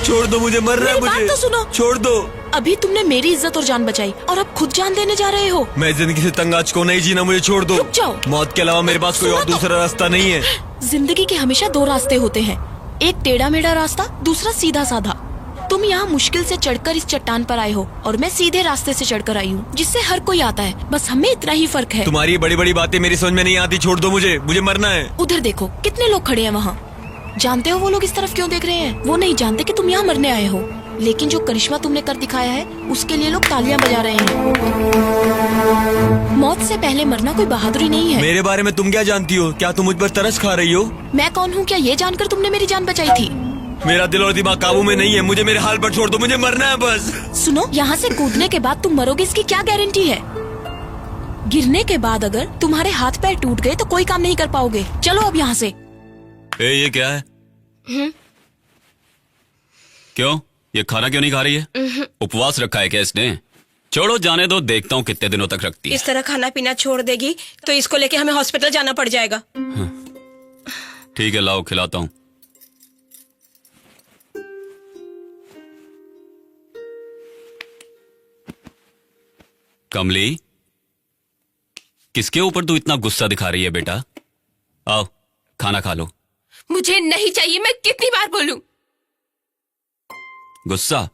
छोड़ दो मुझे, मर रहा है मेरी मुझे। बात तो सुनो। छोड़ दो। अभी तुमने मेरी इज्जत और जान बचाई और अब खुद जान देने जा रहे हो। मैं जिंदगी से तंग आज को नहीं जीना, मुझे छोड़ दो। रुक जाओ। मौत के अलावा मेरे पास कोई और दूसरा रास्ता नहीं है। जिंदगी के हमेशा दो रास्ते होते हैं, एक टेढ़ा मेढ़ा रास्ता, दूसरा सीधा साधा। तुम यहाँ मुश्किल से चढ़कर इस चट्टान पर आए हो और मैं सीधे रास्ते से चढ़कर आई हूँ, जिससे हर कोई आता है। बस हमें इतना ही फर्क है। तुम्हारी बड़ी बड़ी बातें मेरी समझ में नहीं आती। छोड़ दो मुझे, मुझे मरना है। उधर देखो कितने लोग खड़े हैं वहाँ। जानते हो वो लोग इस तरफ क्यों देख रहे हैं? वो नहीं जानते कि तुम यहाँ मरने आए हो, लेकिन जो करिश्मा तुमने कर दिखाया है उसके लिए लोग तालियां बजा रहे हैं। मौत से पहले मरना कोई बहादुरी नहीं है। मेरे बारे में तुम क्या जानती हो? क्या तुम मुझ पर तरस खा रही हो? मैं कौन हूँ क्या ये जानकर तुमने मेरी जान बचाई थी? मेरा दिल और दिमाग काबू में नहीं है। मुझे मेरे हाल पर छोड़ दो, मुझे मरना है बस। सुनो, यहाँ से कूदने के बाद तुम मरोगे इसकी क्या गारंटी है? गिरने के बाद अगर तुम्हारे हाथ पैर टूट गए तो कोई काम नहीं कर पाओगे। चलो अब यहाँ से। ये क्या है? क्यों? ये खाना क्यों नहीं खा रही है? उपवास रखा है क्या इसने? छोड़ो, जाने दो, देखता हूँ कितने दिनों तक रखती है। इस तरह खाना पीना छोड़ देगी तो इसको लेके हमें हॉस्पिटल जाना पड़ जाएगा। ठीक है, लाओ खिलाता हूँ। कमली, किसके ऊपर तू इतना गुस्सा दिखा रही है बेटा? आओ खाना खा लो। मुझे नहीं चाहिए, मैं कितनी बार बोलूं? गुस्सा?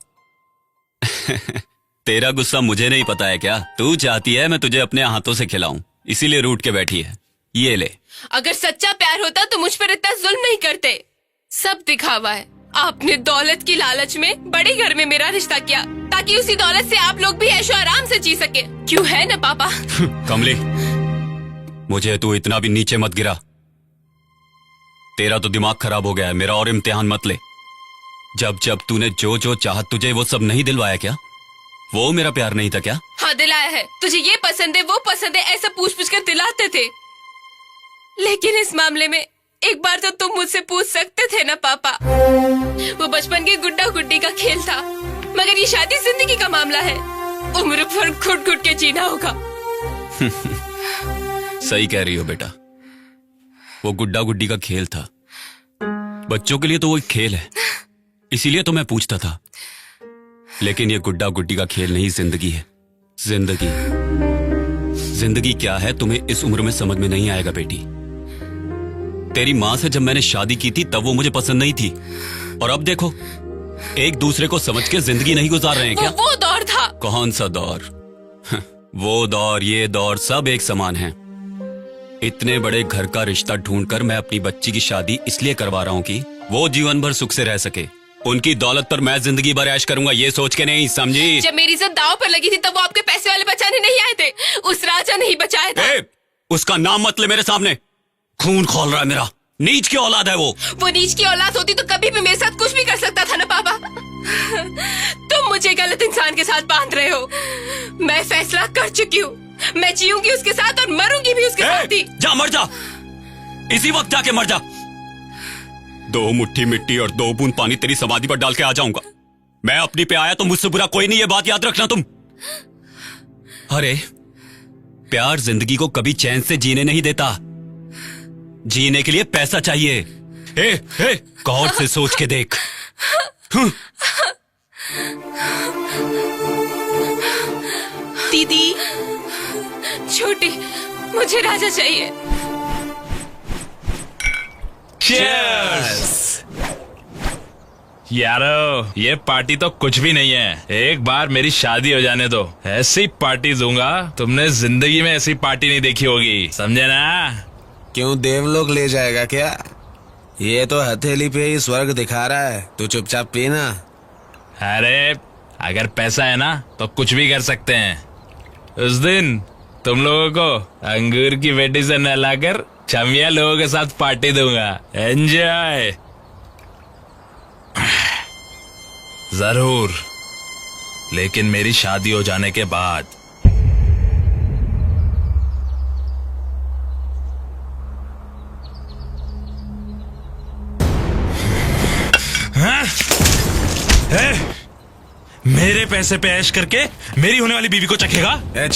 तेरा गुस्सा मुझे नहीं पता है क्या? तू चाहती है मैं तुझे अपने हाथों से खिलाऊं, इसीलिए रूठ के बैठी है। ये ले। अगर सच्चा प्यार होता तो मुझ पर इतना जुल्म नहीं करते। सब दिखावा है। आपने दौलत की लालच में बड़े घर में मेरा रिश्ता किया ताकि उसी दौलत से आप लोग भी ऐशो आराम से जी सके। क्यों है ना पापा? कमली, मुझे तू इतना भी नीचे मत गिरा। तेरा तो दिमाग खराब हो गया है, मेरा और इम्तिहान मत ले। जब जब तूने जो जो चाहा तुझे वो सब नहीं दिलवाया क्या? वो मेरा प्यार नहीं था क्या? हाँ दिलाया है। तुझे ये पसंद है वो पसंद है ऐसा पूछ पूछ कर दिलाते थे, लेकिन इस मामले में एक बार तो तुम मुझसे पूछ सकते थे ना पापा। वो बचपन के गुड्डा गुड्डी का खेल था, मगर ये शादी जिंदगी का मामला है। उम्र भर घुट घुट के जीना होगा। सही कह रही हो बेटा, वो गुड्डा गुड्डी का खेल था। बच्चों के लिए तो वो एक खेल है, इसीलिए तो मैं पूछता था। लेकिन ये गुड्डा गुड्डी का खेल नहीं, जिंदगी है। जिंदगी जिंदगी क्या है तुम्हें इस उम्र में समझ में नहीं आएगा बेटी। तेरी माँ से जब मैंने शादी की थी तब वो मुझे पसंद नहीं थी, और अब देखो एक दूसरे को समझ के जिंदगी नहीं गुजार रहे हैं क्या? वो दौर था। कौन सा दौर? वो दौर ये दौर सब एक समान है। इतने बड़े घर का रिश्ता ढूंढकर मैं अपनी बच्ची की शादी इसलिए करवा रहा हूँ कि वो जीवन भर सुख से रह सके। उनकी दौलत पर मैं जिंदगी भर ऐश करूंगा ये सोच के नहीं, समझी? जब मेरी इज्जत दांव पर लगी थी तब वो आपके पैसे वाले बचाने नहीं आए थे, उस राजा नहीं बचाया था। उसका नाम मत ले मेरे सामने। खून खोल रहा है मेरा। नीच की औलाद है वो नीच की औलाद होती तो कभी भी मेरे साथ कुछ भी कर सकता था ना पापा। तुम मुझे गलत इंसान के साथ बांध रहे हो। मैं फैसला कर चुकी हूँ, मैं जीऊंगी उसके साथ और मरूंगी भी उसके साथ ही। जा मर जा, इसी वक्त जाके मर जा। 2 मुट्ठी मिट्टी और 2 बूंद पानी तेरी समाधि पर डाल के आ जाऊंगा। मैं अपनी पे आया तो मुझसे बुरा कोई नहीं, ये बात याद रखना तुम। अरे प्यार जिंदगी को कभी चैन से जीने नहीं देता। जीने के लिए पैसा चाहिए। गौर से सोच के देख। दीदी छोटी, मुझे राजा चाहिए। Cheers! यारो ये पार्टी तो कुछ भी नहीं है। एक बार मेरी शादी हो जाने दो, ऐसी पार्टी दूंगा तुमने जिंदगी में ऐसी पार्टी नहीं देखी होगी, समझे ना? क्यों देवलोक ले जाएगा क्या? ये तो हथेली पे ही स्वर्ग दिखा रहा है, तू चुपचाप पीना। अरे अगर पैसा है ना तो कुछ भी कर सकते हैं। उस दिन तुम लोगों को अंगूर की बेटी से नहलाकर छमिया लोगों के साथ पार्टी दूंगा। एंजॉय। जरूर, लेकिन मेरी शादी हो जाने के बाद। मेरे पैसे पे ऐश करके मेरी होने वाली बीवी को चखेगा?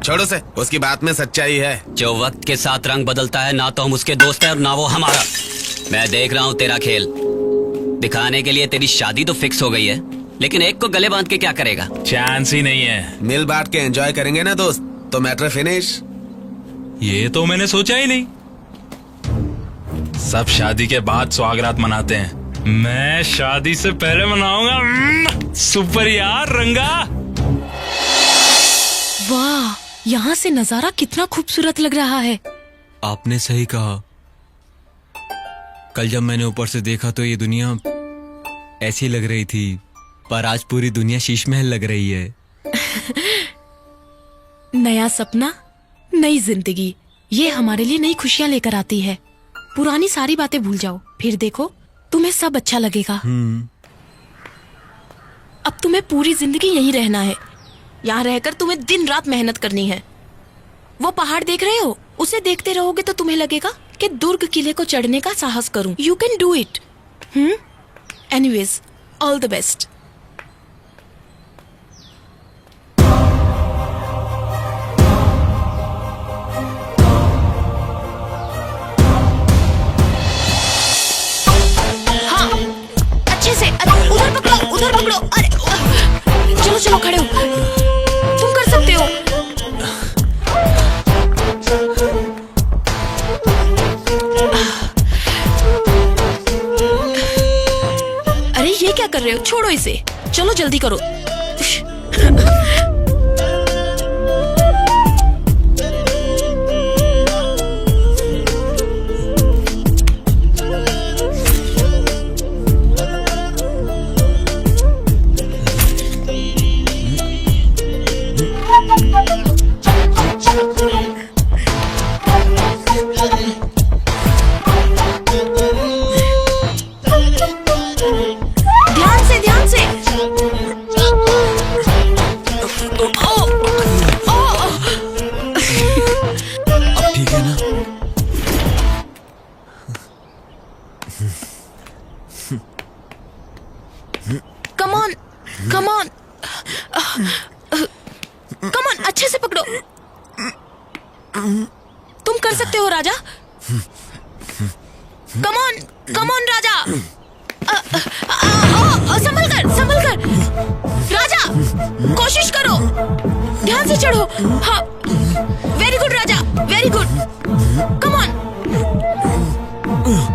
छोड़ उसे, उसकी बात में सच्चाई है। जो वक्त के साथ रंग बदलता है ना तो हम उसके दोस्त हैं और ना वो हमारा। मैं देख रहा हूँ तेरा खेल। दिखाने के लिए तेरी शादी तो फिक्स हो गई है, लेकिन एक को गले बांध के क्या करेगा? चांस ही नहीं है। मिल बांट के एंजॉय करेंगे ना दोस्त, तो मैटर फिनिश। ये तो मैंने सोचा ही नहीं। सब शादी के बाद स्वागरात मनाते हैं, मैं शादी से पहले मनाऊंगा। सुपर यार रंगा। वाह, यहाँ से नजारा कितना खूबसूरत लग रहा है। आपने सही कहा। कल जब मैंने ऊपर से देखा तो ये दुनिया ऐसी लग रही थी, पर आज पूरी दुनिया शीश महल लग रही है। नया सपना, नई जिंदगी, ये हमारे लिए नई खुशियाँ लेकर आती है। पुरानी सारी बातें भूल जाओ, फिर देखो तुम्हें सब अच्छा लगेगा। अब तुम्हें पूरी जिंदगी यहीं रहना है। यहाँ रहकर तुम्हें दिन रात मेहनत करनी है। वो पहाड़ देख रहे हो, उसे देखते रहोगे तो तुम्हें लगेगा कि दुर्ग किले को चढ़ने का साहस करूं। You can do it. Anyways, all the best. उधर पकड़ो। अरे चलो चलो, खड़े हो, तुम कर सकते हो। पकड़ो इसे, चलो जल्दी करो। ध्यान से। अब ठीक है ना? Come on, come on, come on, अच्छे से पकड़ो। तुम कर सकते हो राजा। कम ऑन राजा। संभल कर राजा, कोशिश करो, ध्यान से चढ़ो। हाँ, very good Raja, very good. Come on,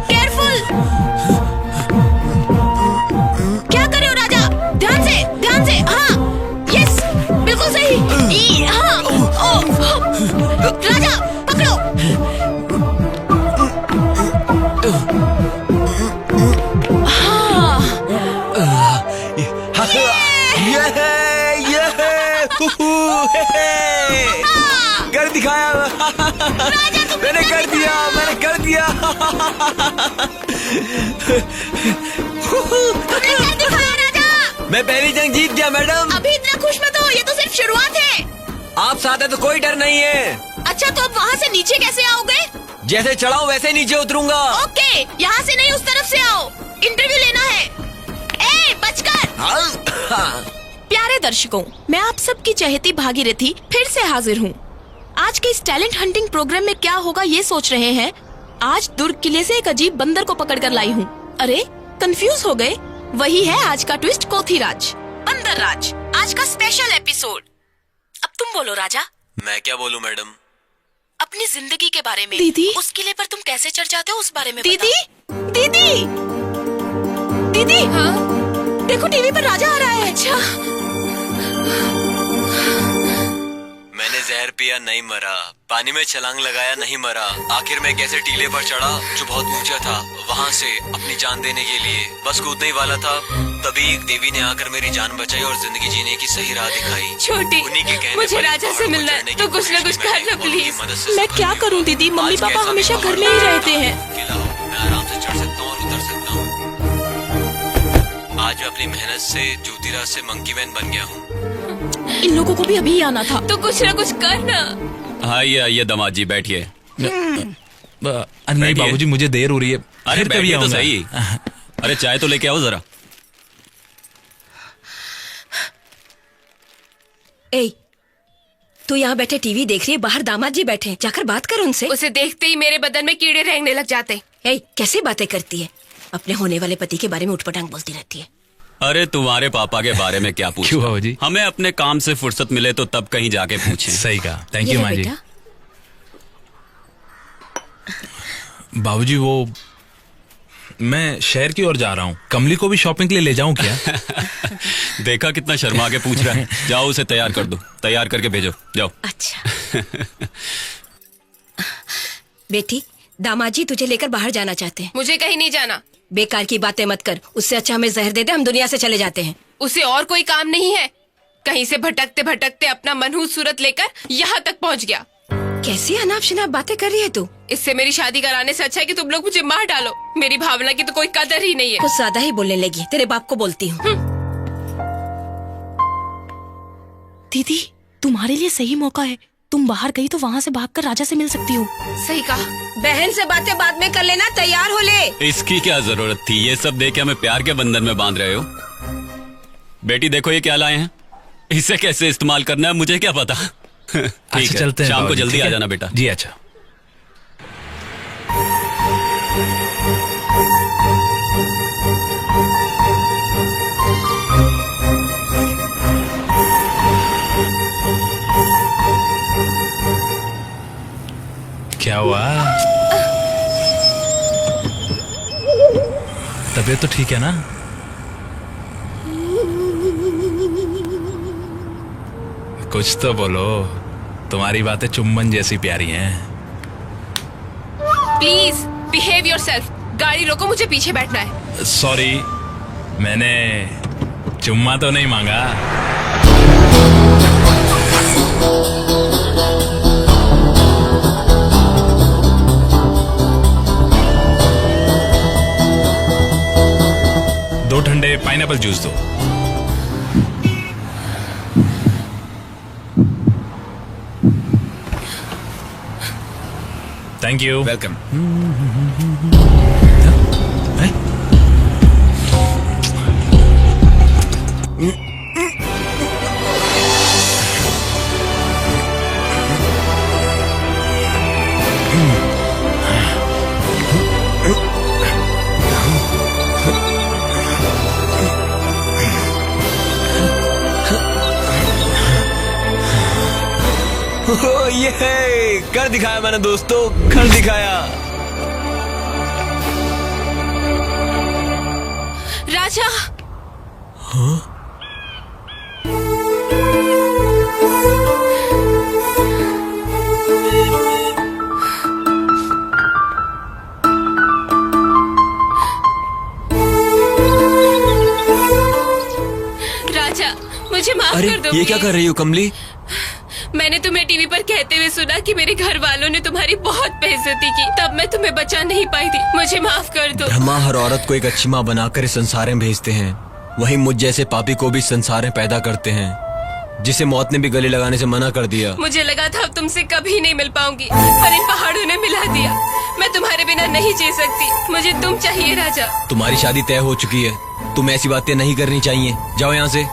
careful. क्या कर रहे हो राजा? ध्यान से। हाँ, यस, बिल्कुल सही। हाँ, राजा पकड़ो। कर दिखाया। मैंने कर दिया। तुमने क्या दिखाया राजा? मैं पहली जंग जीत गया मैडम। अभी इतना खुश मत हो, ये तो सिर्फ शुरुआत है। आप साथ है तो कोई डर नहीं है। अच्छा, तो अब वहाँ से नीचे कैसे आओगे? जैसे चढ़ाऊं वैसे नीचे उतरूंगा। ओके, यहाँ से नहीं, उस तरफ से आओ, इंटरव्यू लेना है। ए, बचकर। प्यारे दर्शकों, मैं आप सबकी चहेती भागीरथी फिर से हाजिर हूँ। आज के इस टैलेंट हंटिंग प्रोग्राम में क्या होगा ये सोच रहे हैं। आज दुर्ग किले से एक अजीब बंदर को पकड़ कर लाई हूँ। अरे, कंफ्यूज हो गए? वही है आज का ट्विस्ट, कोथीराज, बंदर राज, आज का स्पेशल एपिसोड। अब तुम बोलो राजा। मैं क्या बोलूं मैडम? अपनी जिंदगी के बारे में। दीदी, उस किले पर तुम कैसे चढ़ जाते हो उस बारे में दीदी, दीदी, हाँ? देखो टीवी पर राजा आ रहा है। अच्छा, मैंने जहर पिया नहीं मरा, पानी में छलांग लगाया नहीं मरा, आखिर में कैसे टीले पर चढ़ा जो बहुत ऊंचा था, वहाँ से अपनी जान देने के लिए बस कूदने ही वाला था। तभी एक देवी ने आकर मेरी जान बचाई और जिंदगी जीने की सही राह दिखाई। छोटी, उन्हीं के कहने मुझे पर राजा से मिलना है, तो कुछ न कुछ करना प्लीज। मैं क्या करूं दीदी, मम्मी पापा हमेशा घर में ही रहते हैं। मैं आराम से चढ़ सकता हूँ और उतर सकता हूँ। आज मैं अपनी मेहनत से ज्योतिराज से मंकी मैन बन गया हूँ। इन लोगों को भी अभी आना था। तो कुछ न कुछ करना। आइए दामाद जी बैठिए। नहीं बाबूजी, मुझे देर हो रही है। अरे बैठिए तो सही। अरे चाय तो लेके आओ जरा। ए, तू यहाँ बैठे टीवी देख रही है, बाहर दामाद जी बैठे हैं, जाकर बात कर उनसे। उसे देखते ही मेरे बदन में कीड़े रेंगने लग जाते। ए, कैसी बातें करती है? अपने होने वाले पति के बारे में उठपटांग बोलती रहती है। अरे तुम्हारे पापा के बारे में क्या पूछना? क्यों बाबूजी? हमें अपने काम से फुर्सत मिले तो तब कहीं जाके पूछें। सही कहा, थैंक ये यू ले माँ जी। बेटा। बाबूजी, वो मैं शहर की ओर जा रहा हूँ, कमली को भी शॉपिंग के लिए ले जाऊँ क्या? देखा कितना शर्मा के पूछ रहा है। जाओ उसे तैयार कर दो, तैयार करके भेजो, जाओ। अच्छा। बेटी, दामाद जी तुझे लेकर बाहर जाना चाहते हैं। मुझे कहीं नहीं जाना। बेकार की बातें मत कर, उससे अच्छा हमें जहर दे दे, हम दुनिया से चले जाते हैं। उसे और कोई काम नहीं है। कहीं से भटकते भटकते अपना मनहूस सूरत लेकर यहाँ तक पहुँच गया। कैसी अनाप शनाप बातें कर रही है तू? इससे मेरी शादी कराने से अच्छा है कि तुम लोग मुझे मार डालो। मेरी भावना की तो कोई कदर ही नहीं है। कुछ ज्यादा ही बोलने लगी, तेरे बाप को बोलती हूँ। दीदी, तुम्हारे लिए सही मौका है। तुम बाहर गई तो वहाँ से भागकर राजा से मिल सकती हो। सही कहा। बहन से बातें बाद में कर लेना, तैयार हो ले। इसकी क्या जरूरत थी? ये सब देख के हमें प्यार के बंधन में बांध रहे हो। बेटी देखो ये क्या लाए हैं, इसे कैसे इस्तेमाल करना है मुझे क्या पता। ठीक अच्छा, है, चलते हैं शाम को बाबूजी, जल्दी ठीक आ है? जाना बेटा। जी अच्छा। क्या हुआ? तबीयत तो ठीक है ना? कुछ तो बोलो, तुम्हारी बातें चुम्बन जैसी प्यारी हैं। Please behave yourself. गाड़ी रोको, मुझे पीछे बैठना है। सॉरी, मैंने चुम्मा तो नहीं मांगा। दो ठंडे पाइनएप्पल जूस दो। Thank you. वेलकम। ये कर दिखाया मैंने दोस्तों, कर दिखाया। राजा। हाँ? राजा, मुझे माफ अरे कर दो। ये क्या कर रही हो कमली? मैंने तुम्हें टीवी पर कहते हुए सुना कि मेरे घर वालों ने तुम्हारी बहुत बेइज्जती की, तब मैं तुम्हें बचा नहीं पाई थी। मुझे माफ कर दो। ब्रह्मा हर औरत को एक अच्छी माँ बनाकर इस संसार में भेजते हैं, वहीं मुझ जैसे पापी को भी संसार में पैदा करते हैं, जिसे मौत ने भी गले लगाने से मना कर दिया। मुझे लगा था अब तुमसे कभी नहीं मिल पाऊंगी, पर इन पहाड़ों ने मिला दिया। मैं तुम्हारे बिना नहीं जी सकती। मुझे तुम चाहिए राजा। तुम्हारी शादी तय हो चुकी है, तुम ऐसी बातें नहीं करनी चाहिए। जाओ यहाँ से।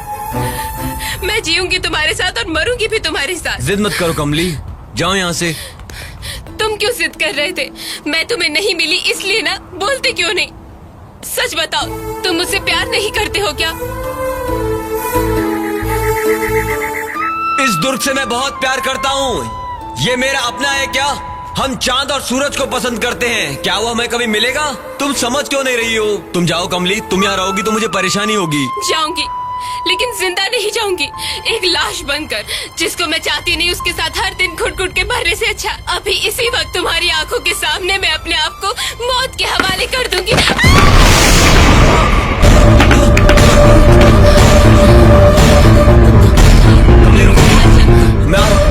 मैं जीऊंगी तुम्हारे साथ और मरूंगी भी तुम्हारे साथ। जिद मत करो कमली, जाओ यहाँ से। तुम क्यों जिद कर रहे थे? मैं तुम्हें नहीं मिली इसलिए ना, बोलते क्यों नहीं? सच बताओ, तुम मुझसे प्यार नहीं करते हो क्या? इस दुर्ग से मैं बहुत प्यार करता हूँ। ये मेरा अपना है क्या? हम चांद और सूरज को पसंद करते हैं। क्या वो हमें कभी मिलेगा? तुम समझ क्यों नहीं रही हो? तुम जाओ कमली, तुम यहाँ रहोगी तो मुझे परेशानी होगी। जाऊंगी, लेकिन जिंदा नहीं जाऊंगी। एक लाश बनकर, जिसको मैं चाहती नहीं, उसके साथ हर दिन घुट घुट के मरने से अच्छा अभी इसी वक्त तुम्हारी आंखों के सामने मैं अपने आप को मौत के हवाले कर दूंगी। मैं आ रहा हूं।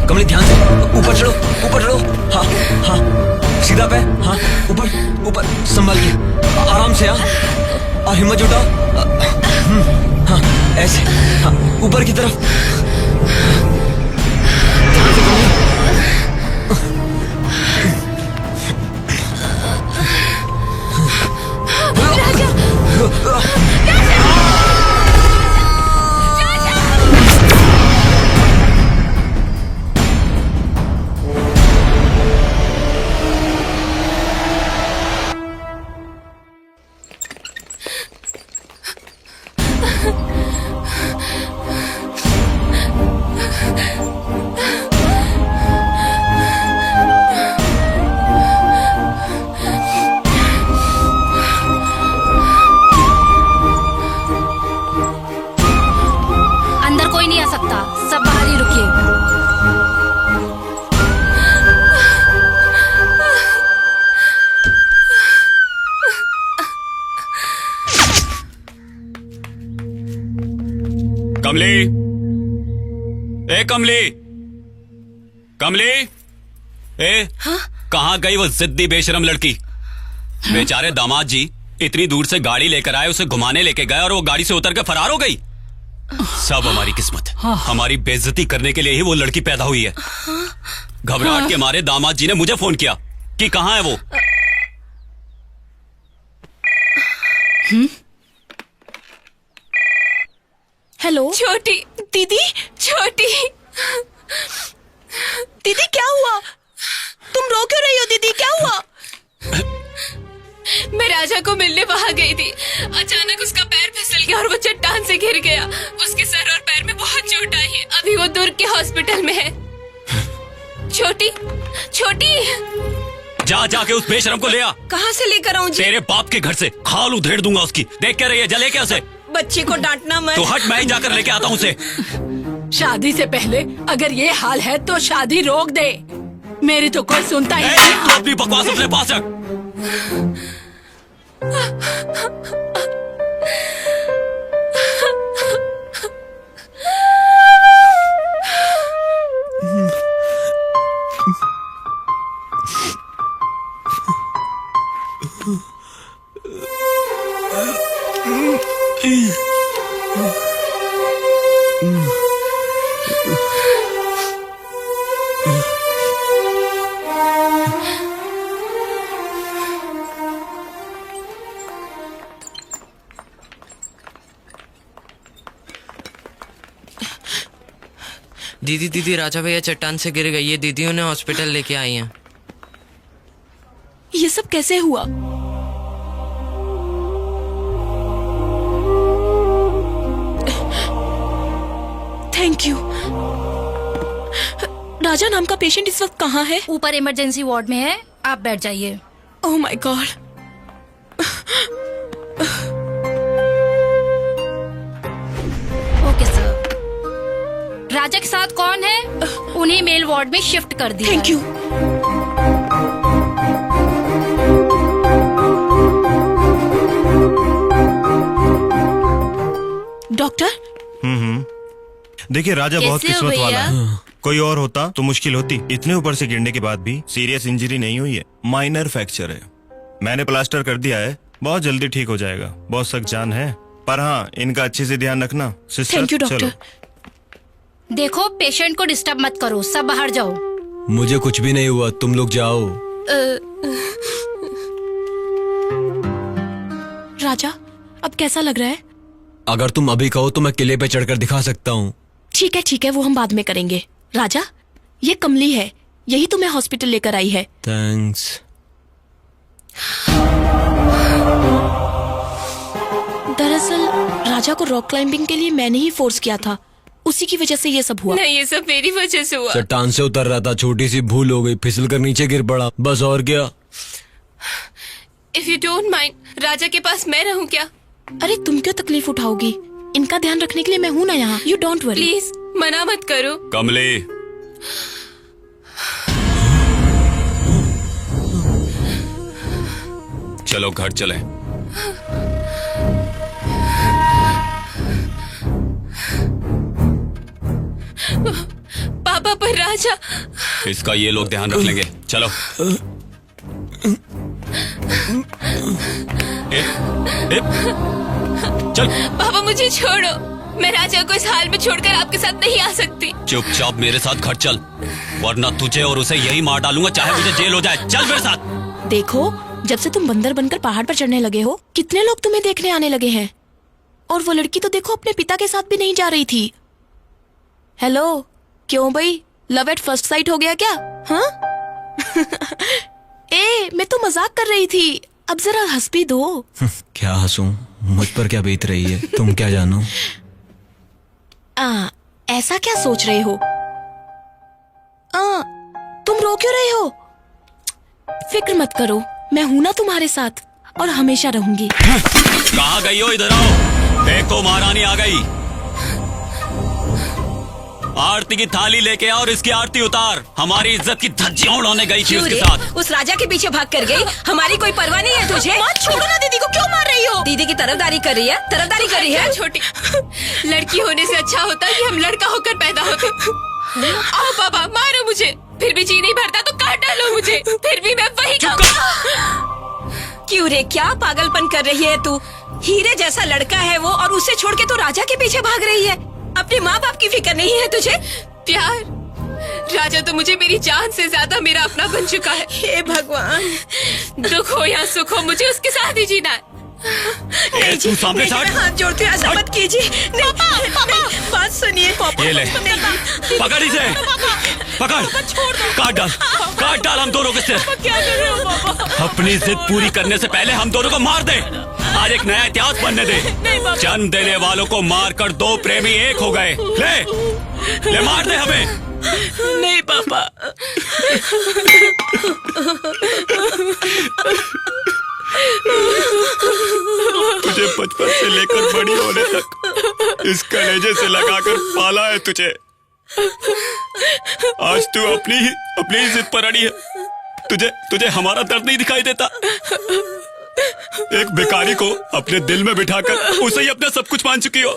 कमली ध्यान से, ऊपर चढ़ो, ऊपर चढ़ो। हाँ हाँ, सीधा पे। हाँ, ऊपर ऊपर, संभल के, आराम से। हाँ, और हिम्मत जुटाओ। हाँ, ऐसे। हाँ, ऊपर की तरफ। ध्यान से कमली। कमली, ए कमली, कमली, ए कहाँ गई वो जिद्दी बेशरम लड़की? बेचारे दामाद जी इतनी दूर से गाड़ी लेकर आए, उसे घुमाने लेके गए और वो गाड़ी से उतर कर फरार हो गई। सब हमारी किस्मत, हमारी बेइज्जती करने के लिए ही वो लड़की पैदा हुई है। घबराहट के मारे दामाद जी ने मुझे फोन किया कि कहाँ है वो। हेलो छोटी दीदी, छोटी दीदी, क्या हुआ? तुम रो क्यों रही हो दीदी? क्या हुआ? मैं राजा को मिलने वहां गई थी। अचानक उसका पैर फिसल गया और वो चट्टान से गिर गया। उसके सर और पैर में बहुत चोट आई है। अभी वो दुर्ग के हॉस्पिटल में है। छोटी, छोटी, जाके उस बेशरम को ले आ। कहाँ से लेकर आऊं जी? तेरे बाप के घर से। खाल उधेड़ दूंगा उसकी। देख क्या रही है, जले क्या उसे? बच्ची को डांटना मत। तो हट, मैं ही जाकर लेके आता हूँ उसे। शादी से पहले अगर ये हाल है तो शादी रोक दे। मेरी तो कोई सुनता ही नहीं। तू अपनी बकवास अपने पास रख। दीदी राजा भैया चट्टान से गिर गई है। दीदी उन्हें हॉस्पिटल लेके आई हैं। ये सब कैसे हुआ? Thank you. राजा नाम का पेशेंट इस वक्त कहाँ है? ऊपर इमरजेंसी वार्ड में है, आप बैठ जाइए। Oh my god. Okay sir. Raja के साथ कौन है? उन्हें मेल वार्ड में शिफ्ट कर दिया। Thank you. डॉक्टर। देखिए राजा बहुत किस्मत वाला है। कोई और होता तो मुश्किल होती। इतने ऊपर से गिरने के बाद भी सीरियस इंजरी नहीं हुई है, माइनर फ्रैक्चर है। मैंने प्लास्टर कर दिया है, बहुत जल्दी ठीक हो जाएगा। बहुत सख्त जान है, पर हाँ इनका अच्छे से ध्यान रखना। Sister thank you doctor. चलो। देखो पेशेंट को डिस्टर्ब मत करो, सब बाहर जाओ। मुझे कुछ भी नहीं हुआ, तुम लोग जाओ। राजा अब कैसा लग रहा है? अगर तुम अभी कहो तो मैं किले पे चढ़कर दिखा सकता हूँ। ठीक है, वो हम बाद में करेंगे। राजा ये कमली है, यही तुम्हें हॉस्पिटल लेकर आई है। थैंक्स। दरअसल राजा को रॉक क्लाइंबिंग के लिए मैंने ही फोर्स किया था, उसी की वजह से ये सब हुआ। नहीं, ये सब मेरी वजह से हुआ। चट्टान से उतर रहा था, छोटी सी भूल हो गई, फिसल कर नीचे गिर पड़ा, बस और क्या। इफ यू डोंट माइंड, राजा के पास मैं रहूं क्या? अरे तुम क्यों तकलीफ उठाओगी? इनका ध्यान रखने के लिए मैं हूं ना यहाँ। You don't worry. प्लीज मना मत करो। कमली, चलो घर चले। पापा पर राजा। इसका ये लोग ध्यान रख लेंगे। चलो। चल। पापा मुझे छोड़ो, मैं राजा को इस हाल में छोड़कर आपके साथ नहीं आ सकती। चुपचाप मेरे साथ घर चल, वरना तुझे और उसे यही मार डालूंगा, चाहे मुझे जेल हो जाए। चल मेरे साथ। देखो जब से तुम बंदर बनकर पहाड़ पर चढ़ने लगे हो, कितने लोग तुम्हें देखने आने लगे हैं। और वो लड़की तो देखो अपने पिता के साथ भी नहीं जा रही थी। हेलो, क्यों भाई, लव एट फर्स्ट साइट हो गया क्या? हाँ? ए, मैं तो मजाक कर रही थी, अब जरा हंस भी दो। क्या हंसूं, मुझ पर क्या बीत रही है तुम क्या जानो। ऐसा क्या सोच रहे हो? तुम रो क्यों रहे हो? फिक्र मत करो, मैं हूं ना तुम्हारे साथ और हमेशा रहूंगी। कहाँ गई हो? इधर आओ। देखो महारानी आ गई। आरती की थाली लेके आओ और इसकी आरती उतार। हमारी इज्जत की धज्जियां उड़ाने गई थी उसके साथ। उस राजा के पीछे भाग कर गई। हमारी कोई परवाह नहीं है तुझे? छोड़ो ना, दीदी को क्यों मार रही हो? दीदी की तरफदारी कर रही है, तरफदारी कर रही है। छोटी लड़की होने से अच्छा होता कि हम लड़का होकर पैदा होते। आओ पापा, मारो मुझे, फिर भी जी नहीं भरता तो काट डालो मुझे, फिर भी मैं वही क्यों रे, क्या पागलपन कर रही है तू? हीरे जैसा लड़का है वो, और उसे छोड़ के तू राजा के पीछे भाग रही है। अपने माँ बाप की फिक्र नहीं है तुझे? प्यार, राजा तो मुझे मेरी जान से ज्यादा मेरा अपना बन चुका है। हे भगवान, दुख हो या सुख हो, मुझे उसके साथ ही जीना है। नहीं जी, सामने हाथ जोड़ते हैं, ऐसा मत कीजिए। नहीं, बात सुनिए। ये ले, पकड़ इसे, पकड़, काट डाल हम दोनों के सिर। क्या कर रहे हो पापा? अपनी जिद पूरी करने से पहले हम दोनों को मार दे। आज एक नया इतिहास बनने दे। जन्म देने वालों को मारकर दो प्रेमी एक हो गए। ले मार दे हमें। नहीं पापा। तुझे बचपन से लेकर बड़ी होने तक इस कलेजे से लगाकर पाला है तुझे। आज तू अपनी जिद पर अड़ी है। तुझे हमारा दर्द नहीं दिखाई देता। एक भिखारी को अपने दिल में बिठाकर उसे ही अपना सब कुछ मान चुकी हो।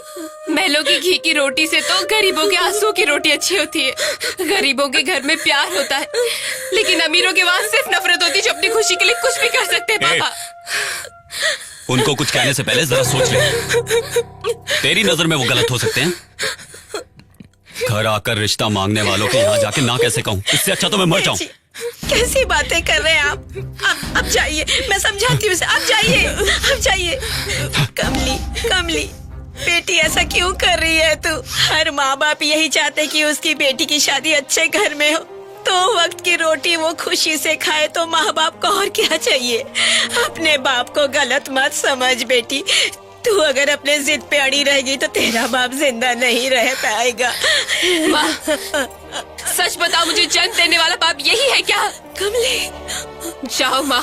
महलों की घी की रोटी से तो गरीबों के आंसू की रोटी अच्छी होती है। गरीबों के घर में प्यार होता है, लेकिन अमीरों के वहाँ सिर्फ नफरत होती है जो अपनी खुशी के लिए कुछ भी कर सकते हैं। पापा, उनको कुछ कहने से पहले जरा सोच ले। तेरी नजर में वो गलत हो सकते हैं। घर आकर रिश्ता मांगने वालों के यहाँ जाके ना कैसे कहूँ, इससे अच्छा तो मैं मर जाऊँ। कैसी बातें कर रहे हैं आप? अब जाइए, मैं समझाती हूँ उसे। अब जाइए। कमली बेटी, ऐसा क्यों कर रही है तू? हर माँ बाप यही चाहते कि उसकी बेटी की शादी अच्छे घर में हो, तो वक्त की रोटी वो खुशी से खाए। तो माँ बाप को और क्या चाहिए? अपने बाप को गलत मत समझ बेटी। तू अगर अपने जिद पे अड़ी रहेगी तो तेरा बाप जिंदा नहीं रह पाएगा। माँ, सच बताओ, मुझे जन्म देने वाला बाप यही है क्या? कमली, जाओ माँ,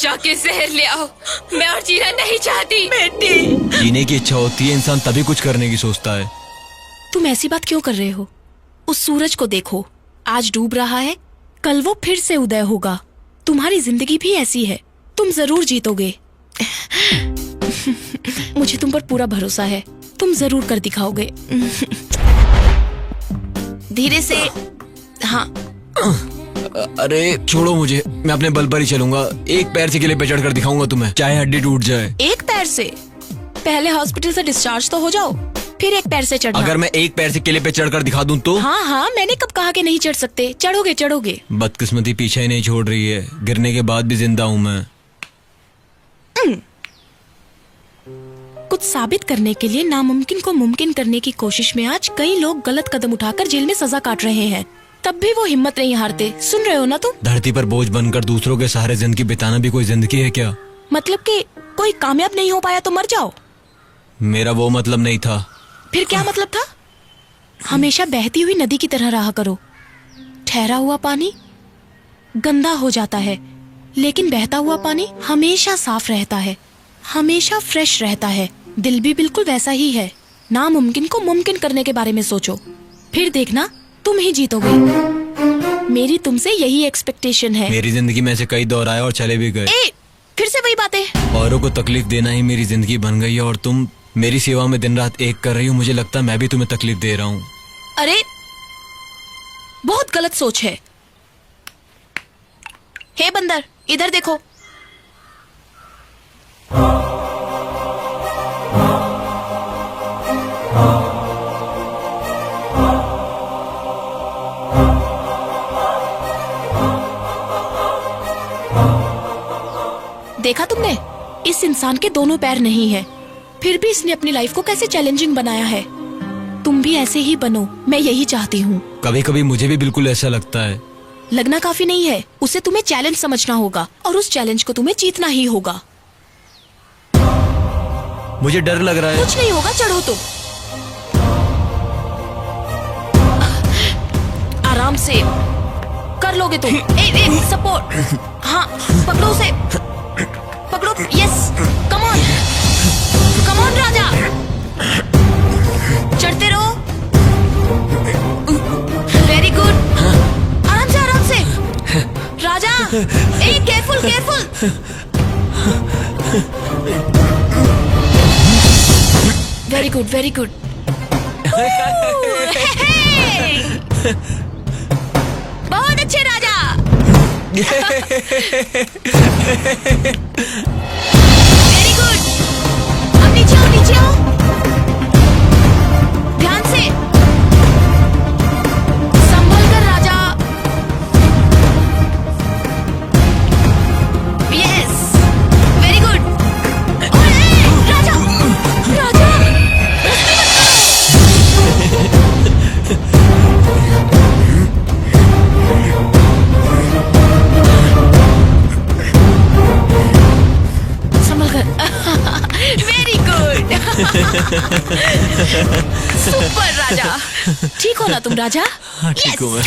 जाके जहर ले आओ। मैं और जीना नहीं चाहती। बेटी, जीने की इच्छा होती है, इंसान तभी कुछ करने की सोचता है। तुम ऐसी बात क्यों कर रहे हो? उस सूरज को देखो, आज डूब रहा है, कल वो फिर से उदय होगा। तुम्हारी जिंदगी भी ऐसी है, तुम जरूर जीतोगे। मुझे तुम पर पूरा भरोसा है, तुम जरूर कर दिखाओगे। धीरे से। हाँ। अरे छोड़ो मुझे, मैं अपने बल पर ही चलूंगा। एक पैर से किले पे चढ़कर दिखाऊंगा तुम्हें, चाहे हड्डी टूट जाए। एक पैर से? पहले हॉस्पिटल से डिस्चार्ज तो हो जाओ, फिर एक पैर से चढ़ना। अगर मैं एक पैर से किले पे चढ़कर दिखा दूं तो? हाँ, मैंने कब कहा कि नहीं चढ़ सकते? चढ़ोगे। बदकिस्मती पीछे ही नहीं छोड़ रही है, गिरने के बाद भी जिंदा हूँ मैं। कुछ साबित करने के लिए नामुमकिन को मुमकिन करने की कोशिश में आज कई लोग गलत कदम उठाकर जेल में सजा काट रहे हैं, तब भी वो हिम्मत नहीं हारते। सुन रहे हो ना तुम? धरती पर बोझ बनकर दूसरों के सहारे जिंदगी बिताना भी कोई जिंदगी है क्या? मतलब कि कोई कामयाब नहीं हो पाया तो मर जाओ? मेरा वो मतलब नहीं था। फिर क्या मतलब था? हमेशा बहती हुई नदी की तरह रहा करो। ठहरा हुआ पानी गंदा हो जाता है, लेकिन बहता हुआ पानी हमेशा साफ रहता है, हमेशा फ्रेश रहता है। दिल भी बिल्कुल वैसा ही है। नामुमकिन को मुमकिन करने के बारे में सोचो, फिर देखना तुम ही जीतोगे। मेरी तुमसे यही एक्सपेक्टेशन है। मेरी जिंदगी में से कई दौर आए और चले भी गए। फिर से वही बातें। औरों को तकलीफ देना ही मेरी जिंदगी बन गई है, और तुम मेरी सेवा में दिन रात एक कर रही हो। मुझे लगता है मैं भी तुम्हें तकलीफ दे रहा हूँ। अरे बहुत गलत सोच है। हे बंदर, इधर देखो। देखा तुमने? इस इंसान के दोनों पैर नहीं है, फिर भी इसने अपनी लाइफ को कैसे चैलेंजिंग बनाया है। तुम भी ऐसे ही बनो, मैं यही चाहती हूँ। कभी कभी मुझे भी बिल्कुल ऐसा लगता है। लगना काफी नहीं है, उसे तुम्हें चैलेंज समझना होगा, और उस चैलेंज को तुम्हें जीतना ही होगा। मुझे डर लग रहा है। कुछ नहीं होगा, चढ़ो तुम। आराम से कर लोगे तुम। सपोर्ट। हाँ, पकड़ो उसे, पकड़ो। यस, कम ऑन राजा, चढ़ते रहो। Very good. आराम से राजा। केयरफुल। Very good. बहुत अच्छे राजा। Very good. अब नीचे आओ। ध्यान से, संभल कर Raja. Yes, very good. Raja. Very good. Super Raja. ठीक हो ना तुम राजा? हाँ, ठीक हूँ मैं।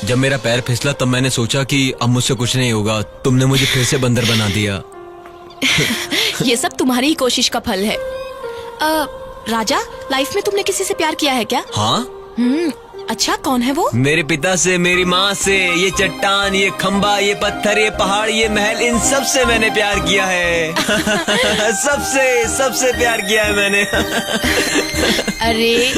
जब मेरा पैर फिसला तब मैंने सोचा कि अब मुझसे कुछ नहीं होगा। तुमने मुझे फिर से बंदर बना दिया। ये सब तुम्हारी ही कोशिश का फल है। राजा, लाइफ में तुमने किसी से प्यार किया है क्या? हाँ। अच्छा, कौन है वो? मेरे पिता से, मेरी माँ से, ये चट्टान, ये खंबा, ये पत्थर, ये पहाड़, ये महल, इन सब से मैंने प्यार किया है। सबसे प्यार किया है मैंने। अरे,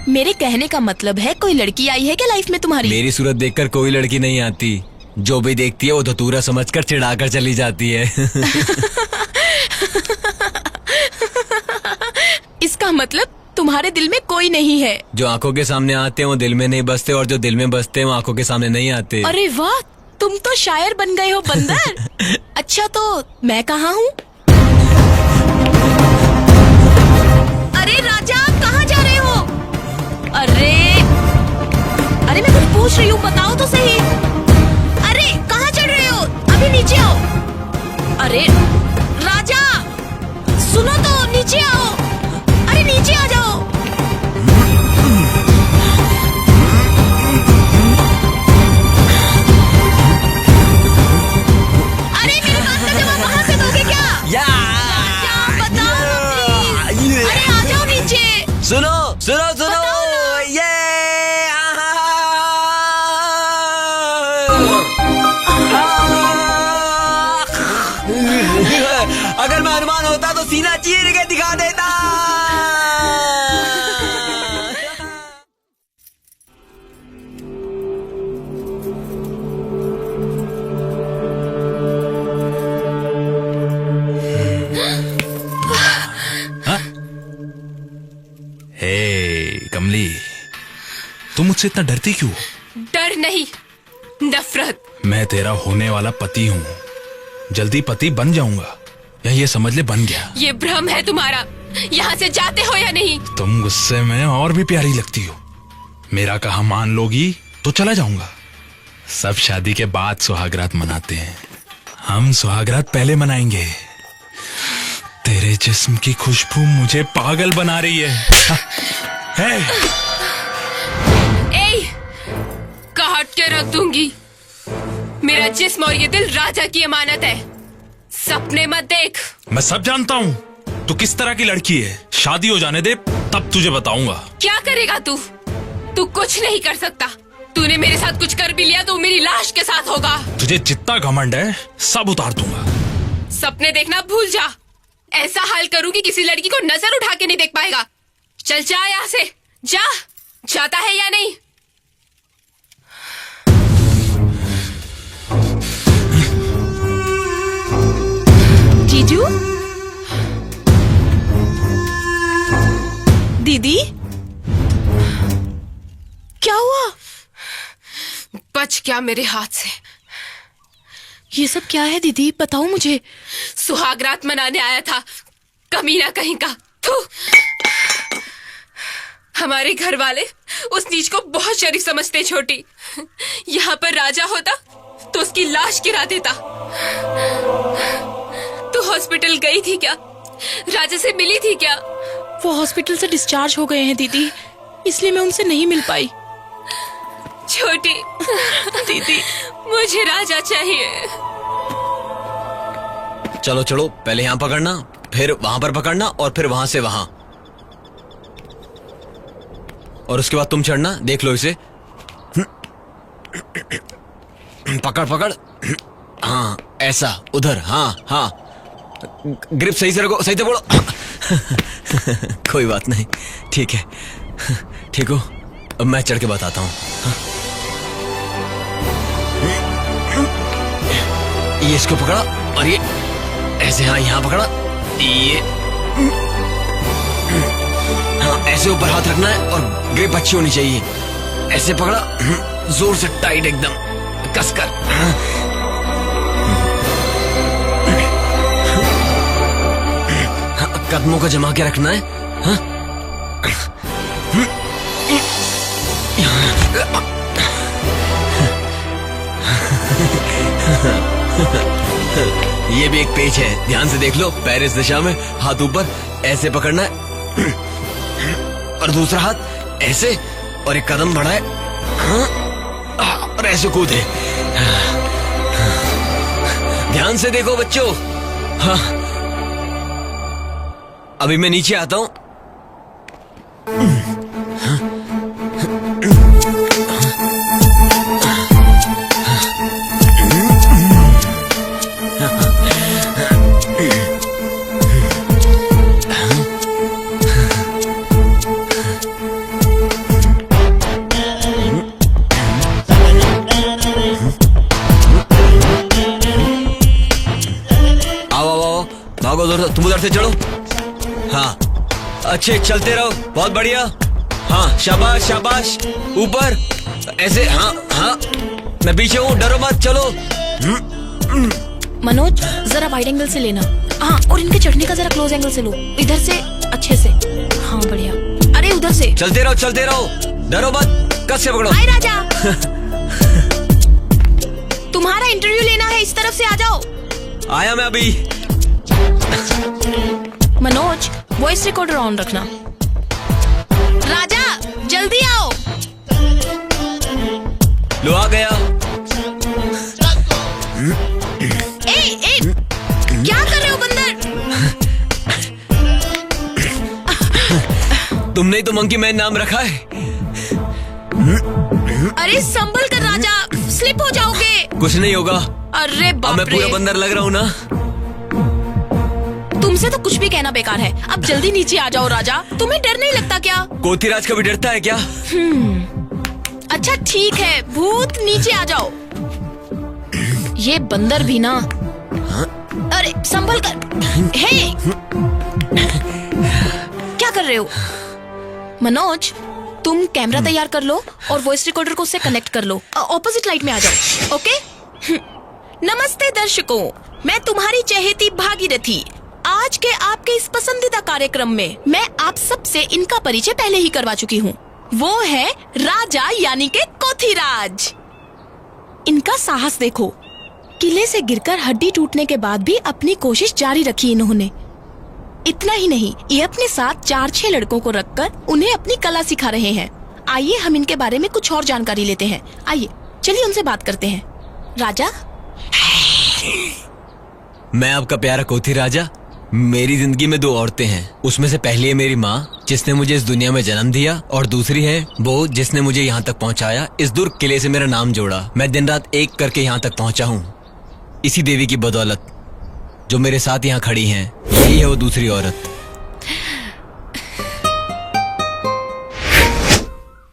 मेरे कहने का मतलब है कोई लड़की आई है क्या लाइफ में तुम्हारी? मेरी सूरत देखकर कोई लड़की नहीं आती। जो भी देखती है वो धतूरा समझकर चिढ़ाकर चली जाती है। इसका मतलब तुम्हारे दिल में कोई नहीं है। जो आंखों के सामने आते हैं वो दिल में नहीं बसते, और जो दिल में बसते हैं वो आंखों के सामने नहीं आते। अरे वाह, तुम तो शायर बन गए हो बंदर। अच्छा, तो मैं कहाँ हूँ? अरे राजा, कहाँ जा रहे हो? अरे मैं कुछ पूछ रही हूँ, बताओ तो सही। अरे कहाँ चढ़ रहे हो? अभी नीचे आओ। अरे राजा, सुनो तो, नीचे आओ। अरे नीचे आ जाओ। अरे मेरी बात का जवाब वहाँ से दोगे क्या? राजा, बताओ प्लीज। अरे आ जाओ नीचे। सुनो ये अगर मैं हनुमान होता तो सीना चीर के दिखा देता। हे कमली, तुम मुझसे इतना डरती क्यों? डर नहीं, नफरत। मैं तेरा होने वाला पति हूँ। जल्दी पति बन जाऊंगा, या ये समझ ले बन गया। ये भ्रम है तुम्हारा। यहाँ से जाते हो या नहीं? तुम गुस्से में और भी प्यारी लगती हो। मेरा कहा मान लोगी तो चला जाऊंगा। सब शादी के बाद सुहागरात मनाते हैं, हम सुहागरात पहले मनाएंगे। तेरे जिस्म की खुशबू मुझे पागल बना रही है। काट के रख दूंगी। मेरा जिस्म और ये दिल राजा की अमानत है। सपने मत देख। मैं सब जानता हूँ तू किस तरह की लड़की है। शादी हो जाने दे, तब तुझे बताऊंगा। क्या करेगा तू? तू कुछ नहीं कर सकता। तूने मेरे साथ कुछ कर भी लिया तो मेरी लाश के साथ होगा। तुझे जितना घमंड है सब उतार दूंगा। सपने देखना भूल जा। ऐसा हाल करूं कि किसी लड़की को नजर उठा के नहीं देख पाएगा। चल जा यहाँ से, जा। जाता है या नहीं? जीजू, दीदी, क्या हुआ? बच गया मेरे हाथ से। ये सब क्या है दीदी, बताओ मुझे। सुहागरात मनाने आया था, कमीना कहीं का। थू। हमारे घर वाले उस नीच को बहुत शरीफ समझते। छोटी, यहाँ पर राजा होता तो उसकी लाश गिरा देता। तू हॉस्पिटल गई थी क्या? राजा से मिली थी क्या? वो हॉस्पिटल से डिस्चार्ज हो गए हैं दीदी, इसलिए मैं उनसे नहीं मिल पाई। छोटी दीदी, मुझे राजा चाहिए। चलो चलो, पहले यहाँ पकड़ना, फिर वहां पर पकड़ना, और फिर वहां से वहां, और उसके बाद तुम चढ़ना। देख लो इसे। पकड़ पकड़। हाँ ऐसा, उधर। हाँ हाँ, ग्रिप सही से रखो, सही से बोलो। कोई बात नहीं, ठीक है। ठीक हो? अब मैं चढ़ के बताता हूँ। ये इसको पकड़ा, और ये ऐसे। हाँ यहाँ पकड़ा, ये हाँ ऐसे ऊपर हाथ रखना है, और ग्रिप अच्छी होनी चाहिए। ऐसे पकड़ा, जोर से टाइट एकदम कसकर। कदमों को जमा के रखना है। हाँ? ये भी एक पेच है, ध्यान से देख लो। पैर इस दिशा में, हाथ ऊपर, ऐसे पकड़ना है, और दूसरा हाथ ऐसे, और एक कदम बढ़ाए, हाँ? और ऐसे कूदे। ध्यान से देखो बच्चों। हाँ, अभी मैं नीचे आता हूं। भागो उधर, तुम उधर से चढ़ो। हाँ, अच्छे चलते रहो, बहुत बढ़िया। हाँ, शाबाश शाबाश, ऊपर ऐसे। हाँ हाँ, मैं पीछे हूँ, डरो मत, चलो। मनोज जरा वाइड एंगल से लेना। हाँ, और इनके चढ़ने का जरा क्लोज एंगल से लो, इधर से अच्छे से। हाँ बढ़िया, अरे उधर से। चलते रहो, डरो मत, कस से पकड़ो। हाय राजा। तुम्हारा इंटरव्यू लेना है, इस तरफ से आ जाओ। आया मैं अभी। मनोज वॉइस रिकॉर्डर ऑन रखना। राजा जल्दी आओ। लो आ गया। ए, क्या कर रहे हो बंदर? तुमने ही तो मंकी मैन नाम रखा है। अरे संभल कर राजा, स्लिप हो जाओगे। कुछ नहीं होगा। अरे बाप मैं रे, पूरा बंदर लग रहा हूँ ना। तुमसे तो कुछ भी कहना बेकार है। अब जल्दी नीचे आ जाओ राजा। तुम्हें डर नहीं लगता क्या? कोतिराज कभी डरता है क्या? अच्छा ठीक है, भूत नीचे आ जाओ। ये बंदर भी ना। अरे संभल कर। हे, क्या कर रहे हो? मनोज तुम कैमरा तैयार कर लो और वॉइस रिकॉर्डर को उससे कनेक्ट कर लो। ऑपोजिट लाइट में आ जाओ, ओके? नमस्ते दर्शकों, मैं तुम्हारी चहेती भागीरथी। आज के आपके इस पसंदीदा कार्यक्रम में मैं आप सबसे इनका परिचय पहले ही करवा चुकी हूँ। वो है राजा यानी के कोथिराज। इनका साहस देखो, किले से गिरकर हड्डी टूटने के बाद भी अपनी कोशिश जारी रखी इन्होंने। इतना ही नहीं, ये अपने साथ 4-6 लड़कों को रखकर उन्हें अपनी कला सिखा रहे हैं। आइए हम इनके बारे में कुछ और जानकारी लेते हैं। आइए चलिए उनसे बात करते हैं। राजा। मैं आपका प्यारा कोथी राजा। मेरी जिंदगी में 2 औरतें हैं। उसमें से पहली है मेरी माँ, जिसने मुझे इस दुनिया में जन्म दिया, और दूसरी है वो जिसने मुझे यहाँ तक पहुँचाया, इस दूर किले से मेरा नाम जोड़ा। मैं दिन रात एक करके यहाँ तक पहुँचा हूँ, इसी देवी की बदौलत। जो मेरे साथ यहाँ खड़ी हैं, यही है वो दूसरी औरत।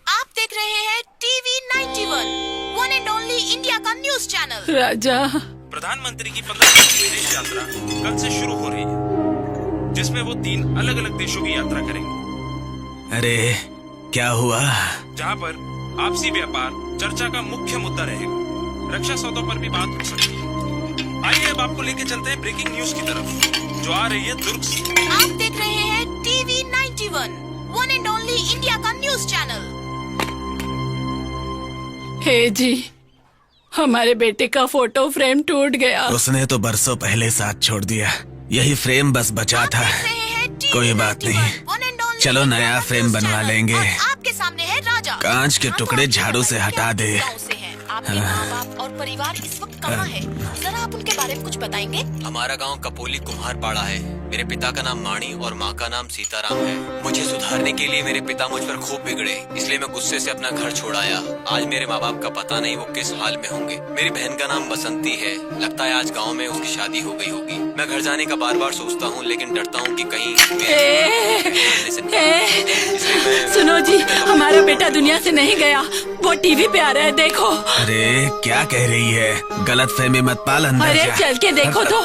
आप देख रहे हैं TV 91, one and only India का न्यूज चैनल। राजा, प्रधानमंत्री की 15 दिवसीय विदेश यात्रा कल से शुरू हो रही है, जिसमें वो 3 अलग अलग देशों की यात्रा करेंगे। अरे क्या हुआ? जहाँ पर आपसी व्यापार चर्चा का मुख्य मुद्दा रहेगा। रक्षा सौदों पर भी बात हो सकती है। आइए अब आपको लेके चलते हैं ब्रेकिंग न्यूज की तरफ, जो आ रही है दुर्ग से। आप देख रहे हैं TV 91, one and only India का न्यूज चैनल। हे जी, हमारे बेटे का फोटो फ्रेम टूट गया। उसने तो बरसों पहले साथ छोड़ दिया, यही फ्रेम बस बचा था। कोई बात नहीं, चलो नया फ्रेम बनवा लेंगे। आपके सामने है राजा। कांच के टुकड़े झाड़ू से हटा दे। आपके माँ बाप और परिवार इस वक्त कहाँ है? जरा आप उनके बारे में कुछ बताएंगे? हमारा गांव कपोली कुम्हारपाड़ा है। मेरे पिता का नाम माणी और माँ का नाम सीताराम है। मुझे सुधारने के लिए मेरे पिता मुझ पर खूब बिगड़े, इसलिए मैं गुस्से से अपना घर छोड़ आया। आज मेरे माँ बाप का पता नहीं वो किस हाल में होंगे। मेरी बहन का नाम बसंती है। लगता है आज गाँव में उसकी शादी हो गई होगी। मैं घर जाने का बार बार सोचता हूँ, लेकिन डरता हूँ कि कहीं सुनो जी, हमारा बेटा दुनिया से नहीं गया, वो टीवी पे आ रहा है, देखो। अरे क्या कह रही है? गलत फहमी मत पाल, अंदर अरे जा। चल के देखो तो।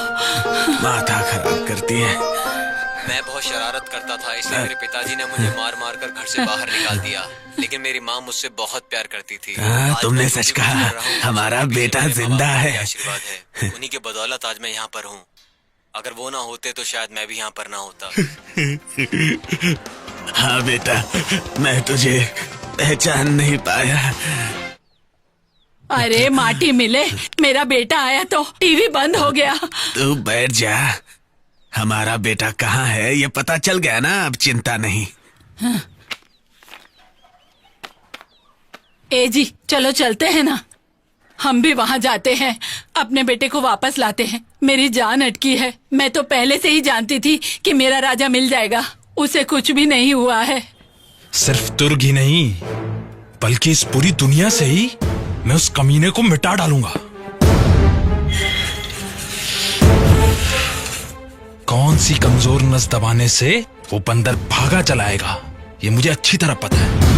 माथा खराब करती है। मैं बहुत शरारत करता था, इसलिए मेरे पिताजी ने मुझे मार मार कर घर से बाहर निकाल दिया। लेकिन मेरी माँ मुझसे बहुत प्यार करती थी। तुमने सच कहा, हमारा बेटा जिंदा है। आशीर्वाद है, उन्हीं के बदौलत आज मैं यहाँ पर हूँ। अगर वो ना होते तो शायद मैं भी यहाँ पर ना होता। हाँ बेटा, मैं तुझे पहचान नहीं पाया। अरे माटी मिले, मेरा बेटा आया तो टीवी बंद हो गया। तू बैठ जा, हमारा बेटा कहाँ है ये पता चल गया ना, अब चिंता नहीं। हाँ। ए जी, चलो चलते हैं ना। हम भी वहाँ जाते हैं, अपने बेटे को वापस लाते हैं। मेरी जान अटकी है। मैं तो पहले से ही जानती थी कि मेरा राजा मिल जाएगा। उसे कुछ भी नहीं हुआ है। सिर्फ तुर्ग ही नहीं, बल्कि इस पूरी दुनिया से ही मैं उस कमीने को मिटा डालूंगा। कौन सी कमजोर नस दबाने से वो बंदर भागा चलाएगा, ये मुझे अच्छी तरह पता है।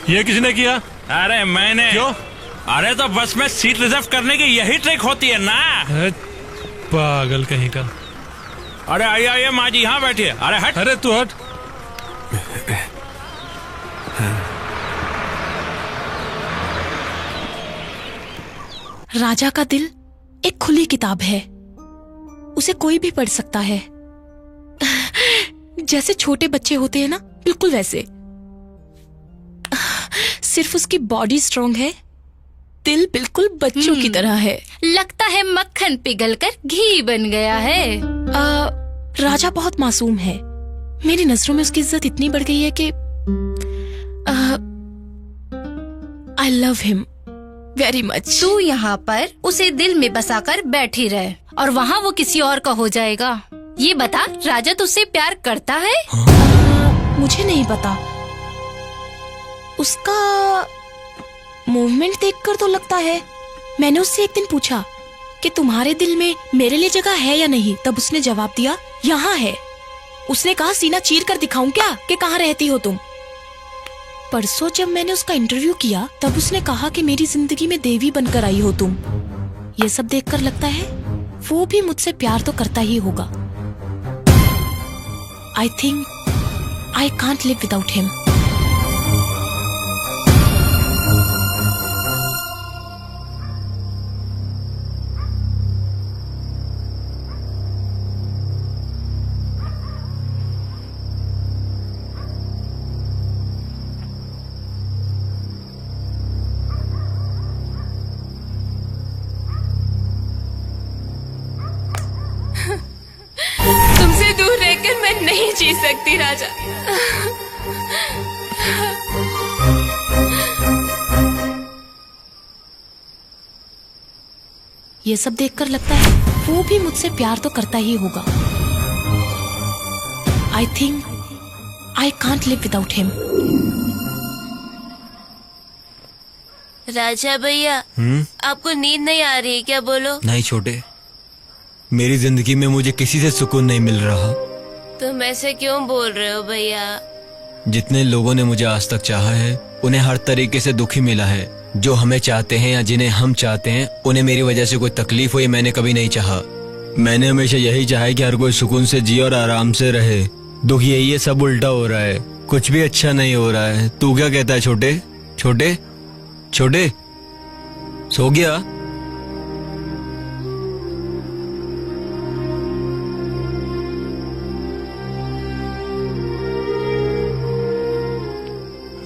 ये किसने किया? अरे मैंने। क्यों? अरे तो बस में सीट रिजर्व करने की यही ट्रिक होती है ना। पागल कहीं का। अरे आइए आइए माँ जी, यहाँ बैठिए। अरे हट। अरे तू हट। राजा का दिल एक खुली किताब है, उसे कोई भी पढ़ सकता है। जैसे छोटे बच्चे होते हैं ना, बिल्कुल वैसे। सिर्फ उसकी बॉडी स्ट्रांग है, दिल बिल्कुल बच्चों की तरह है। लगता है मक्खन पिघलकर घी बन गया है। राजा बहुत मासूम है। मेरी नजरों में उसकी इज्जत इतनी बढ़ गई है कि I love him very much. तू यहाँ पर उसे दिल में बसाकर बैठी रहे और वहाँ वो किसी और का हो जाएगा। ये बता, राजा तुझसे प्यार करता है? मुझे नहीं पता। उसका मूवमेंट देखकर तो लगता है। मैंने उससे एक दिन पूछा कि तुम्हारे दिल में मेरे लिए जगह है या नहीं, तब उसने जवाब दिया यहाँ है। उसने कहा सीना चीर कर दिखाऊं क्या कि कहाँ रहती हो तुम। परसों जब मैंने उसका इंटरव्यू किया, तब उसने कहा कि मेरी जिंदगी में देवी बनकर आई हो तुम। ये सब देखकर लगता है वो भी मुझसे प्यार तो करता ही होगा। I think I can't live without him. तुमसे दूर रहकर मैं नहीं जी सकती राजा। ये सब देखकर लगता है वो भी मुझसे प्यार तो करता ही होगा। I think I can't live without him. Raja भैया, आपको नींद नहीं आ रही क्या? बोलो। नहीं छोटे, मेरी जिंदगी में मुझे किसी से सुकून नहीं मिल रहा। तुम ऐसे क्यों बोल रहे हो भैया? जितने लोगों ने मुझे आज तक चाहा है, उन्हें हर तरीके से दुखी मिला है। जो हमें चाहते हैं या जिन्हें हम चाहते हैं, उन्हें मेरी वजह से कोई तकलीफ हो, ये मैंने कभी नहीं चाहा। मैंने हमेशा यही चाहा है कि हर कोई सुकून से जिए और आराम से रहे। दुख यही है, सब उल्टा हो रहा है, कुछ भी अच्छा नहीं हो रहा है। तू क्या कहता है छोटे? छोटे छोटे सो गया?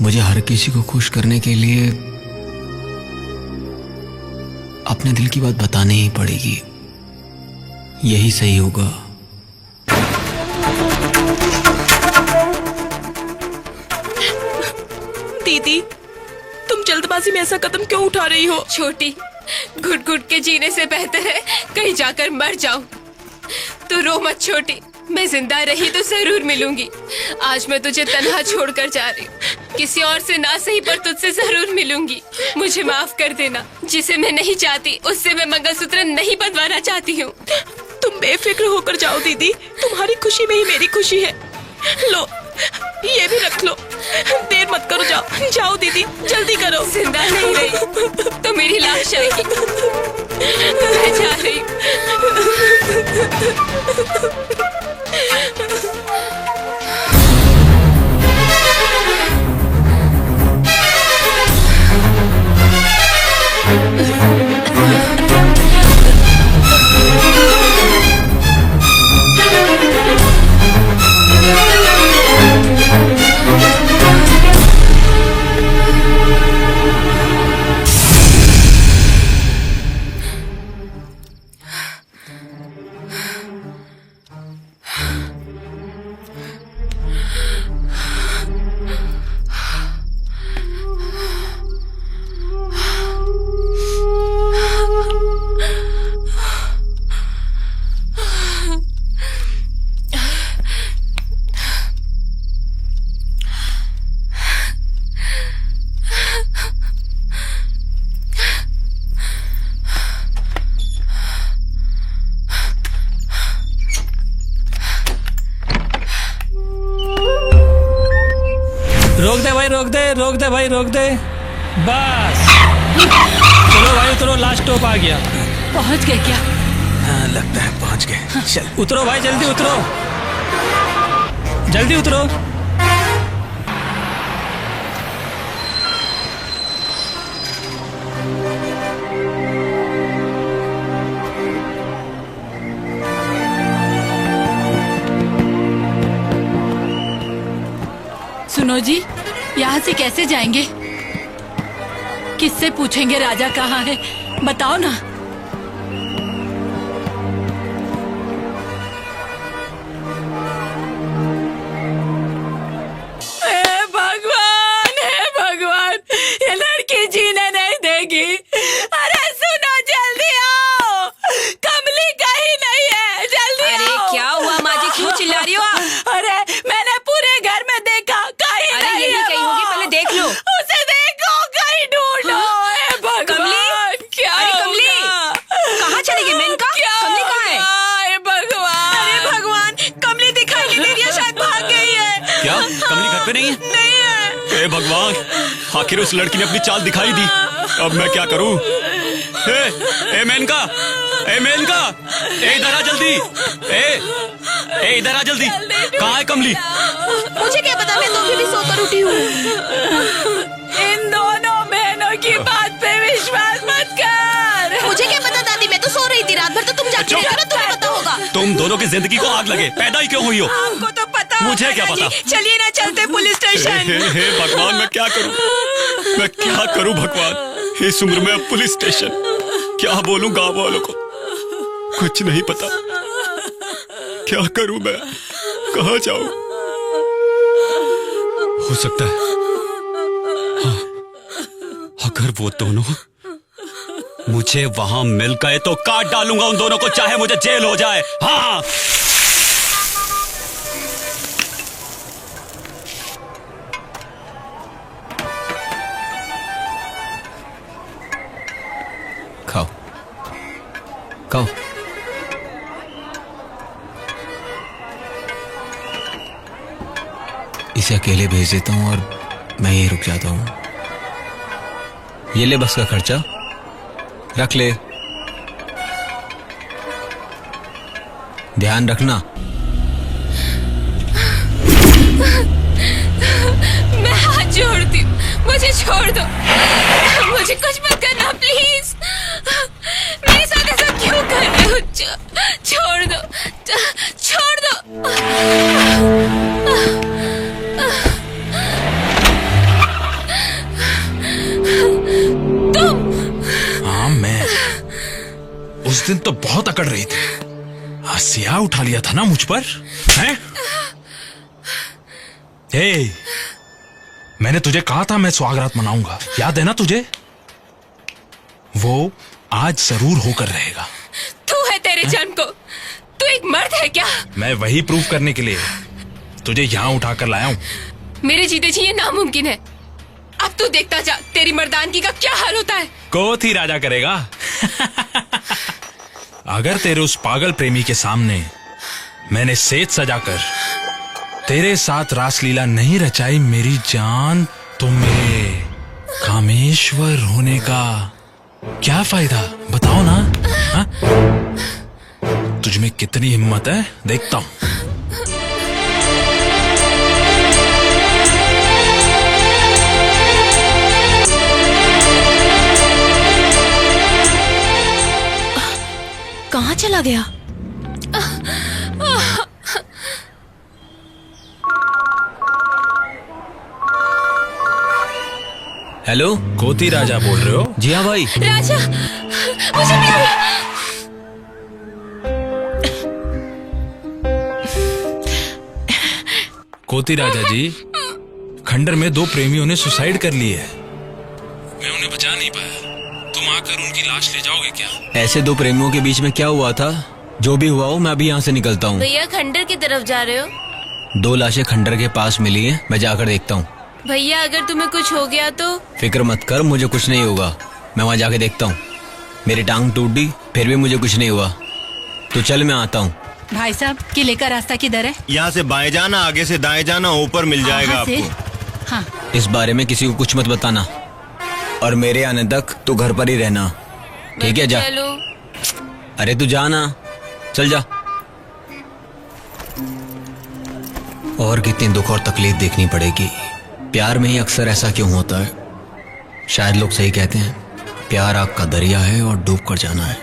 मुझे हर किसी को खुश करने के लिए अपने दिल की बात बतानी ही पड़ेगी। यही सही होगा। दीदी, तुम जल्दबाजी में ऐसा कदम क्यों उठा रही हो? छोटी, घुट घुट के जीने से बेहतर है कहीं जाकर मर जाऊं। तू रो मत छोटी, मैं जिंदा रही तो जरूर मिलूंगी। आज मैं तुझे तन्हा छोड़कर जा रही हूँ। किसी और से ना सही पर तुझसे जरूर मिलूंगी। मुझे माफ कर देना। जिसे मैं नहीं चाहती उससे मैं मंगलसूत्र नहीं बंधवाना चाहती हूँ। तुम बेफिक्र होकर जाओ दीदी, तुम्हारी खुशी में ही मेरी खुशी है। लो, ये भी रख लो। देर मत करो, जाओ जाओ दीदी, जल्दी करो। जिंदा नहीं रही तो मेरी लाश आएगी। मैं जा रही हूँ। रोक दे भाई, रोक दे, रोक दे भाई, रोक दे। बस चलो भाई उतरो, लास्ट स्टॉप आ गया। पहुंच गए क्या? हाँ, लगता है पहुंच गए। चल उतरो भाई, जल्दी उतरो, जल्दी उतरो। सुनो जी, यहाँ से कैसे जाएंगे? किससे पूछेंगे राजा कहाँ है? बताओ ना। हे भगवान, ये लड़की जीने नहीं देगी। अरे सुनो, जल्दी आओ, कमली कहीं नहीं है, जल्दी अरे आओ। क्या हुआ माँ जी, क्यों चिल्ला रही हो आप? अरे मैंने पूरे घर में देखा, कहीं अरे नहीं यही है कहीं वो। होगी, पहले देख लो। उसे देखो, कहीं ढूंढो। हे भगवान, कमली? क्या अरे कमली, कहाँ चली गई मेनका? कमली कहाँ है? हे भगवान, अरे भगवान, कमली दिखाई नहीं दे रही है, शायद भाग गई है। क्या कमली घर पे नहीं है? नहीं है। हे भगवान, आखिर उस लड़की ने अपनी चाल दिखाई दी। अब मैं क्या करूं? ए मेनका, ए मेनका, ए इधर आ जल्दी। ए इधर आ जल्दी। कहाँ है कमली? मुझे क्या पता, मैं तो अभी भी सोकर उठी हूँ। इन दोनों बहनों की बात पे विश्वास मत कर। मुझे क्या पता दादी, मैं तो सो रही थी रात भर, तो तुम जाके देखो ना, तुम्हें पता होगा। तुम दोनों की जिंदगी को आग लगे, पैदा ही क्यों हुई हो? हमको तो पता मुझे होगा क्या ना पता? जी। चलिए ना, चलते पुलिस स्टेशन। हे भगवान, मैं क्या करूं? मैं क्या करूं भगवान? इस उम्र में अब पुलिस स्टेशन क्या बोलूं गांव वालों को? कुछ नहीं पता। क्या करूं मैं? कहाँ जाऊं? हो सकता है हाँ, अगर वो दोनों मुझे वहां मिल गए तो काट डालूंगा उन दोनों को, चाहे मुझे जेल हो जाए। हाँ खाओ खाओ। इसे अकेले भेज देता हूं और मैं यहीं रुक जाता हूं। ये ले बस का खर्चा, रख ले, ध्यान रखना। मैं हाथ जोड़ती हूँ, मुझे छोड़ दो, मुझे कुछ मत करना प्लीज। मेरे साथ ऐसा क्यों कर रहे हो? छोड़ दो, छोड़ दो। हाँ, मैं उस दिन तो बहुत अकड़ रही थी। हसिया उठा लिया था ना मुझ पर, हैं? ए, मैंने तुझे कहा था मैं स्वागरात मनाऊंगा, याद है ना तुझे? वो आज जरूर होकर रहेगा। तू है तेरे जन्म को, तू एक मर्द है क्या? मैं वही प्रूव करने के लिए तुझे यहाँ उठाकर लाया हूँ। मेरे जीते जी ये नामुमकिन है। अब तू देखता जा तेरी मर्दानगी का क्या हाल होता है। कोत ही राजा करेगा। अगर तेरे उस पागल प्रेमी के सामने मैंने सेज सजाकर तेरे साथ रासलीला नहीं रचाई मेरी जान, तो मेरे कामेश्वर होने का क्या फायदा? बताओ ना। हा? तुझ में कितनी हिम्मत है, देखता हूं। कहाँ चला गया? हेलो, कोती राजा बोल रहे हो? जी हाँ भाई। राजा, मुझे मिलो। कोती राजा जी, खंडर में 2 प्रेमियों ने सुसाइड कर ली है। मैं उन्हें बचा नहीं पाया। तुम आकर उनकी लाश ले जाओगे क्या? ऐसे 2 प्रेमियों के बीच में क्या हुआ था? जो भी हुआ हो, मैं अभी यहाँ से निकलता हूँ। भैया खंडर की तरफ जा रहे हो? 2 लाशें खंडर के पास मिली हैं, मैं जाकर देखता हूँ। भैया अगर तुम्हें कुछ हो गया तो? फिक्र मत कर, मुझे कुछ नहीं होगा। मैं वहाँ जाके देखता हूँ। मेरी टांग टूट दी, फिर भी मुझे कुछ नहीं हुआ। तो चल, मैं आता हूँ। भाई साहब, किले का रास्ता किधर है? यहाँ से बाएं जाना, आगे से दाएं जाना, ऊपर मिल जाएगा से? आपको। हाँ। इस बारे में किसी को कुछ मत बताना और मेरे आने तक तू घर पर ही रहना, ठीक है? जा। चलो। अरे तू जा ना, चल जा। और कितनी दुख और तकलीफ देखनी पड़ेगी। प्यार में ही अक्सर ऐसा क्यों होता है? शायद लोग सही कहते हैं, प्यार आग का दरिया है और डूब कर जाना है।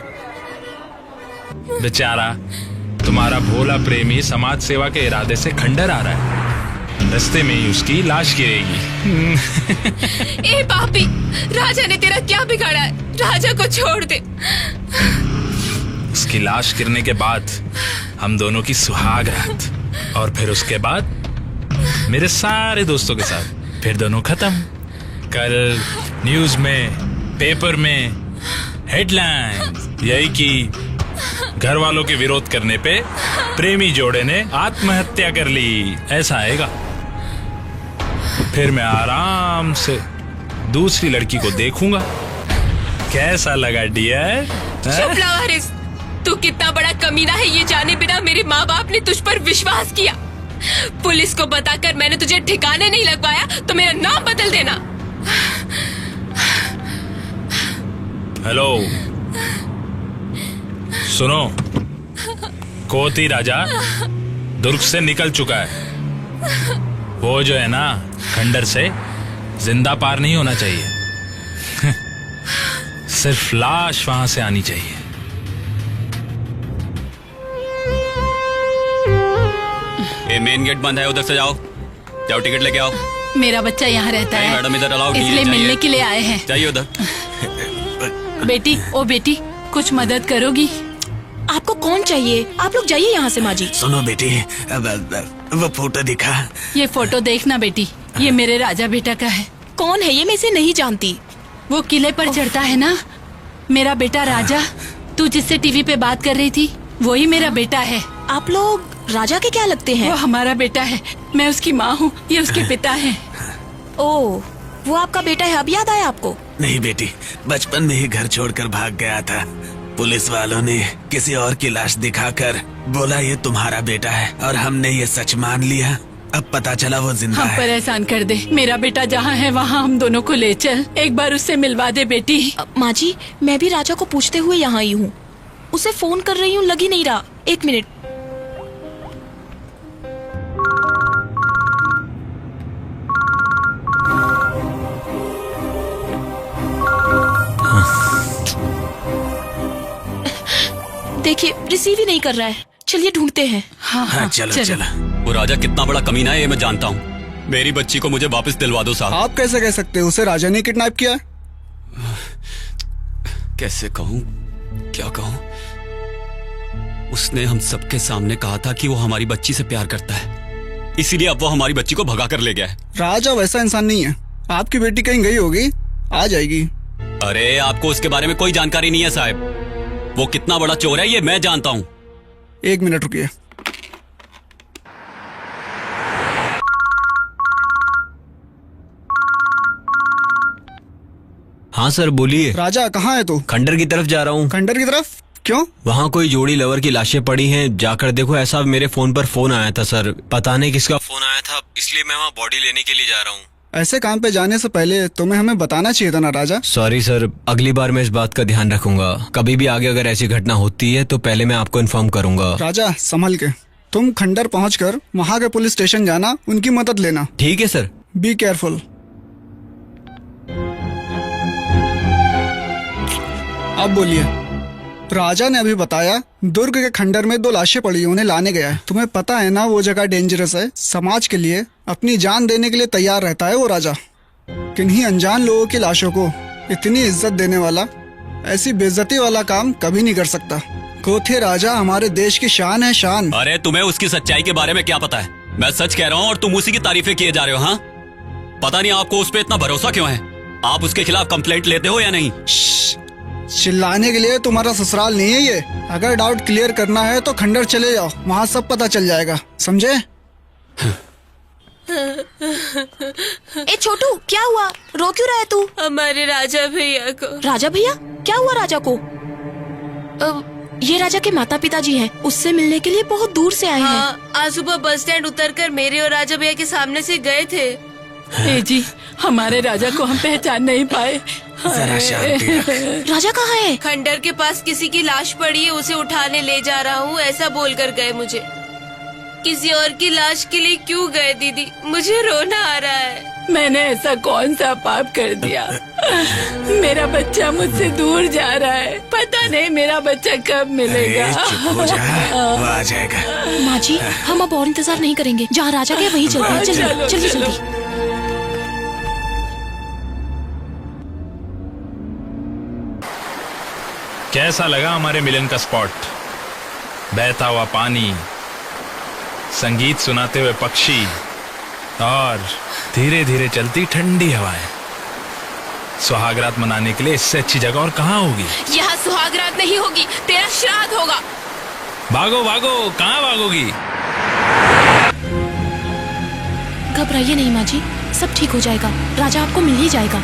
बेचारा तुम्हारा भोला प्रेमी समाज सेवा के इरादे से खंडर आ रहा है, रास्ते में ही उसकी लाश गिरेगी। ए पापी, राजा ने तेरा क्या बिगाड़ा है? राजा को छोड़ दे। उसकी लाश गिरने के बाद हम दोनों की सुहाग रात, और फिर उसके बाद मेरे सारे दोस्तों के साथ फिर दोनों खत्म। कल न्यूज में, पेपर में हेडलाइन यही कि घर वालों के विरोध करने पे प्रेमी जोड़े ने आत्महत्या कर ली, ऐसा आएगा। फिर मैं आराम से दूसरी लड़की को देखूंगा। कैसा लगा डियर? चुप रहो हारिस, तू कितना बड़ा कमीना है ये जाने बिना मेरे माँ बाप ने तुझ पर विश्वास किया। पुलिस को बताकर मैंने तुझे ठिकाने नहीं लगवाया तो मेरा नाम बदल देना। हेलो, सुनो, कोती राजा दुर्ग से निकल चुका है। वो जो है ना, खंडर से जिंदा पार नहीं होना चाहिए। सिर्फ लाश वहां से आनी चाहिए। ये मेन गेट बंद है, उधर से जाओ, जाओ टिकट लेके आओ। मेरा बच्चा यहाँ रहता नहीं है मैडम, इधर अलाउड नहीं है, इसलिए जाइए। मिलने के लिए आए हैं। जाइए उधर। बेटी, ओ बेटी, कुछ मदद करोगी? आपको कौन चाहिए? आप लोग जाइए यहाँ से। माँ जी सुनो बेटी, वो फोटो दिखा। ये फोटो देखना बेटी, ये मेरे राजा बेटा का है। कौन है ये? मैं इसे नहीं जानती। वो किले पर चढ़ता है ना, मेरा बेटा राजा। तू जिससे टीवी पे बात कर रही थी वही मेरा बेटा है। आप लोग राजा के क्या लगते हैं? वो हमारा बेटा है, मैं उसकी माँ हूँ, ये उसके पिता हैं। ओह, वो आपका बेटा है, अब याद आया आपको? नहीं बेटी, बचपन में ही घर छोड़कर भाग गया था। पुलिस वालों ने किसी और की लाश दिखाकर बोला ये तुम्हारा बेटा है, और हमने ये सच मान लिया। अब पता चला वो जिंदा हम है। पर एहसान कर दे, मेरा बेटा जहाँ है वहाँ हम दोनों को ले चल, एक बार उससे मिलवा दे बेटी। माँ जी, मैं भी राजा को पूछते हुए यहाँ आई हूँ। उसे फोन कर रही हूँ, लग ही नहीं रहा। एक मिनट। देखिए, रिसीव ही नहीं कर रहा है। चलिए ढूंढते हैं। हाँ, चलो चलो। वो राजा कितना बड़ा कमीना है ये मैं जानता हूँ। मेरी बच्ची को मुझे वापस दिलवा दो साहब। आप कैसे कह सकते हो? उसे राजा ने किडनैप किया है। कैसे कहूँ, क्या कहूँ? उसने हम सबके सामने कहा था कि वो हमारी बच्ची से प्यार करता है, इसीलिए अब वो हमारी बच्ची को भगा कर ले गया है। राजा वैसा इंसान नहीं है। आपकी बेटी कहीं गई होगी, आ जाएगी। अरे आपको उसके बारे में कोई जानकारी नहीं है साहब। वो कितना बड़ा चोर है ये मैं जानता हूँ। एक मिनट रुकिए। हाँ सर, बोलिए। राजा कहाँ है तू? खंडर की तरफ जा रहा हूँ। खंडर की तरफ? क्यों? वहाँ कोई जोड़ी लवर की लाशें पड़ी हैं, जाकर देखो। ऐसा मेरे फोन पर फोन आया था सर, पता नहीं किसका फोन आया था, इसलिए मैं वहाँ बॉडी लेने के लिए जा रहा हूँ। ऐसे काम पे जाने से पहले तुम्हें हमें बताना चाहिए था ना राजा। सॉरी सर, अगली बार मैं इस बात का ध्यान रखूंगा। कभी भी आगे अगर ऐसी घटना होती है तो पहले मैं आपको इन्फॉर्म करूंगा। राजा संभल के। तुम खंडर पहुंचकर वहाँ के पुलिस स्टेशन जाना, उनकी मदद लेना। ठीक है सर। Be careful. अब बोलिए। राजा ने अभी बताया दुर्ग के खंडर में 2 लाशें पड़ी, उन्हें लाने गया है। तुम्हें पता है ना वो जगह डेंजरस है। समाज के लिए अपनी जान देने के लिए तैयार रहता है वो राजा। किन्हीं अनजान लोगों की लाशों को इतनी इज्जत देने वाला ऐसी बेइज्जती वाला काम कभी नहीं कर सकता। कोथे राजा हमारे देश की शान है, शान। अरे तुम्हें उसकी सच्चाई के बारे में क्या पता है? मैं सच कह रहा हूँ और तुम उसी की तारीफें किए जा रहे हो। हाँ, पता नहीं आपको उस पर इतना भरोसा क्यों है। आप उसके खिलाफ कंप्लेंट लेते हो या नहीं? चिल्लाने के लिए तुम्हारा ससुराल नहीं है ये। अगर डाउट क्लियर करना है तो खंडर चले जाओ, वहाँ सब पता चल जाएगा, समझे? ए छोटू, क्या हुआ? रो क्यों रहा है तू? हमारे राजा भैया को। राजा भैया? क्या हुआ राजा को? ये राजा के माता पिता जी हैं, उससे मिलने के लिए बहुत दूर से आए हैं। आज सुबह बस स्टैंड उतरकर मेरे और राजा भैया के सामने से गए थे, ए जी, हमारे राजा को हम पहचान नहीं पाए। जरा शांति रख। राजा कहाँ है? खंडर के पास किसी की लाश पड़ी है, उसे उठाने ले जा रहा हूँ, ऐसा बोल कर गए मुझे। किसी और की लाश के लिए क्यों गए दीदी? मुझे रोना आ रहा है। मैंने ऐसा कौन सा पाप कर दिया? मेरा बच्चा मुझसे दूर जा रहा है, पता नहीं मेरा बच्चा कब मिलेगा। चुप हो जा, वो आ जाएगा। माँ जी, हम अब और इंतजार नहीं करेंगे, जहाँ राजा गए वहीं चलते हैं। चलो, जल्दी चलो। जल्दी। कैसा लगा हमारे मिलन का स्पॉट? बहता हुआ पानी, संगीत सुनाते हुए पक्षी और धीरे धीरे चलती ठंडी हवाएं। सुहागरात मनाने के लिए इससे अच्छी जगह और कहाँ होगी? यहाँ सुहागरात नहीं होगी, तेरा श्राद्ध होगा। भागो भागो, कहाँ भागोगी? घबराइए नहीं माँ जी, सब ठीक हो जाएगा, राजा आपको मिल ही जाएगा।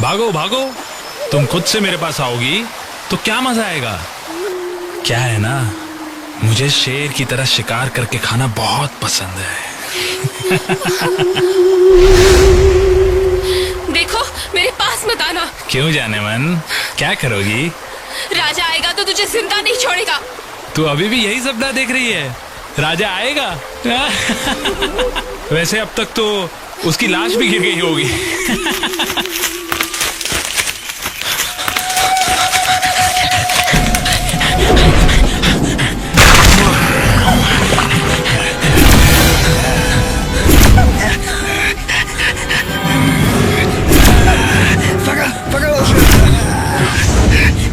भागो भागो, तुम खुद से मेरे पास आओगी तो क्या मजा आएगा। क्या है ना, मुझे शेर की तरह शिकार करके खाना बहुत पसंद है। देखो, मेरे पास मत आना। क्यों जाने मन, क्या करोगी? राजा आएगा तो तुझे जिंदा नहीं छोड़ेगा। तू अभी भी यही सपना देख रही है, राजा आएगा? वैसे अब तक तो उसकी लाश भी गिर गई होगी।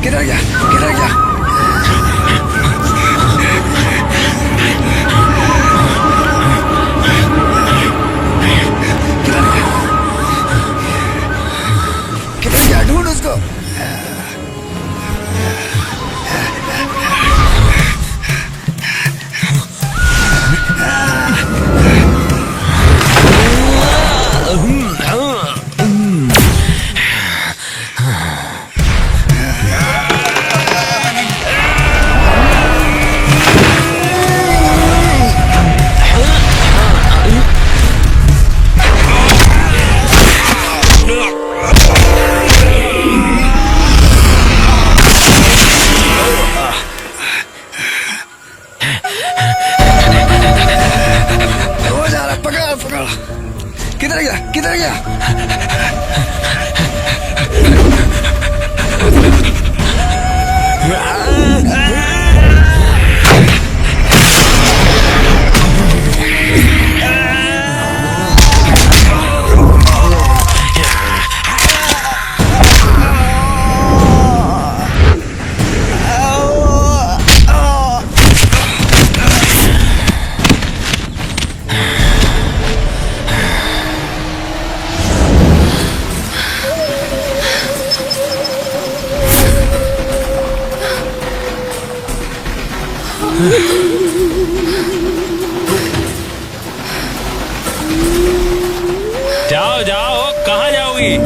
किधर गया, किधर गया? किधर गया? ढूंढ उसको। किधर गया, किधर गया? जाओ जाओ, कहाँ जाओगी?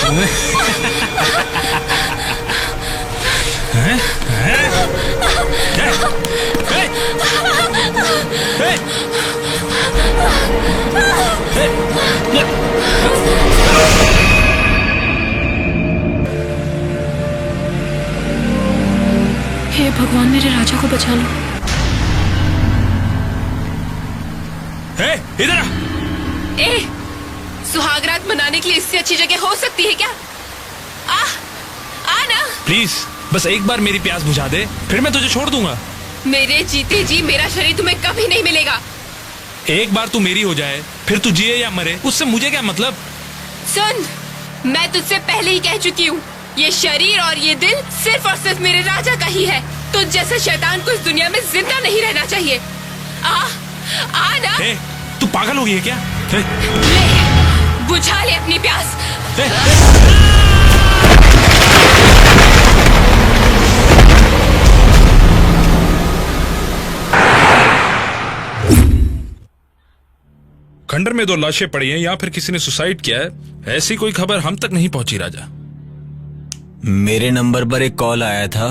हे भगवान, मेरे राजा को बचा लो। इधर आ। ए, सुहागरात मनाने के लिए इससे अच्छी जगह हो सकती है क्या? आ ना। प्लीज बस एक बार मेरी प्यास बुझा दे, फिर मैं तुझे छोड़ दूंगा। मेरे जीते जी मेरा शरीर तुम्हें कभी नहीं मिलेगा। एक बार तू मेरी हो जाए, फिर तू जिए या मरे, उससे मुझे क्या मतलब। सुन, मैं तुझसे पहले ही कह चुकी हूँ, ये शरीर और ये दिल सिर्फ और सिर्फ मेरे राजा का ही है। तुझ जैसे शैतान को इस दुनिया में जिंदा नहीं रहना चाहिए। आ ना। तू पागल हो गई है क्या? ले, बुझा ले अपनी प्यास। खंडर में 2 लाशें पड़ी हैं, या फिर किसी ने सुसाइड किया है, ऐसी कोई खबर हम तक नहीं पहुंची राजा। मेरे नंबर पर एक कॉल आया था।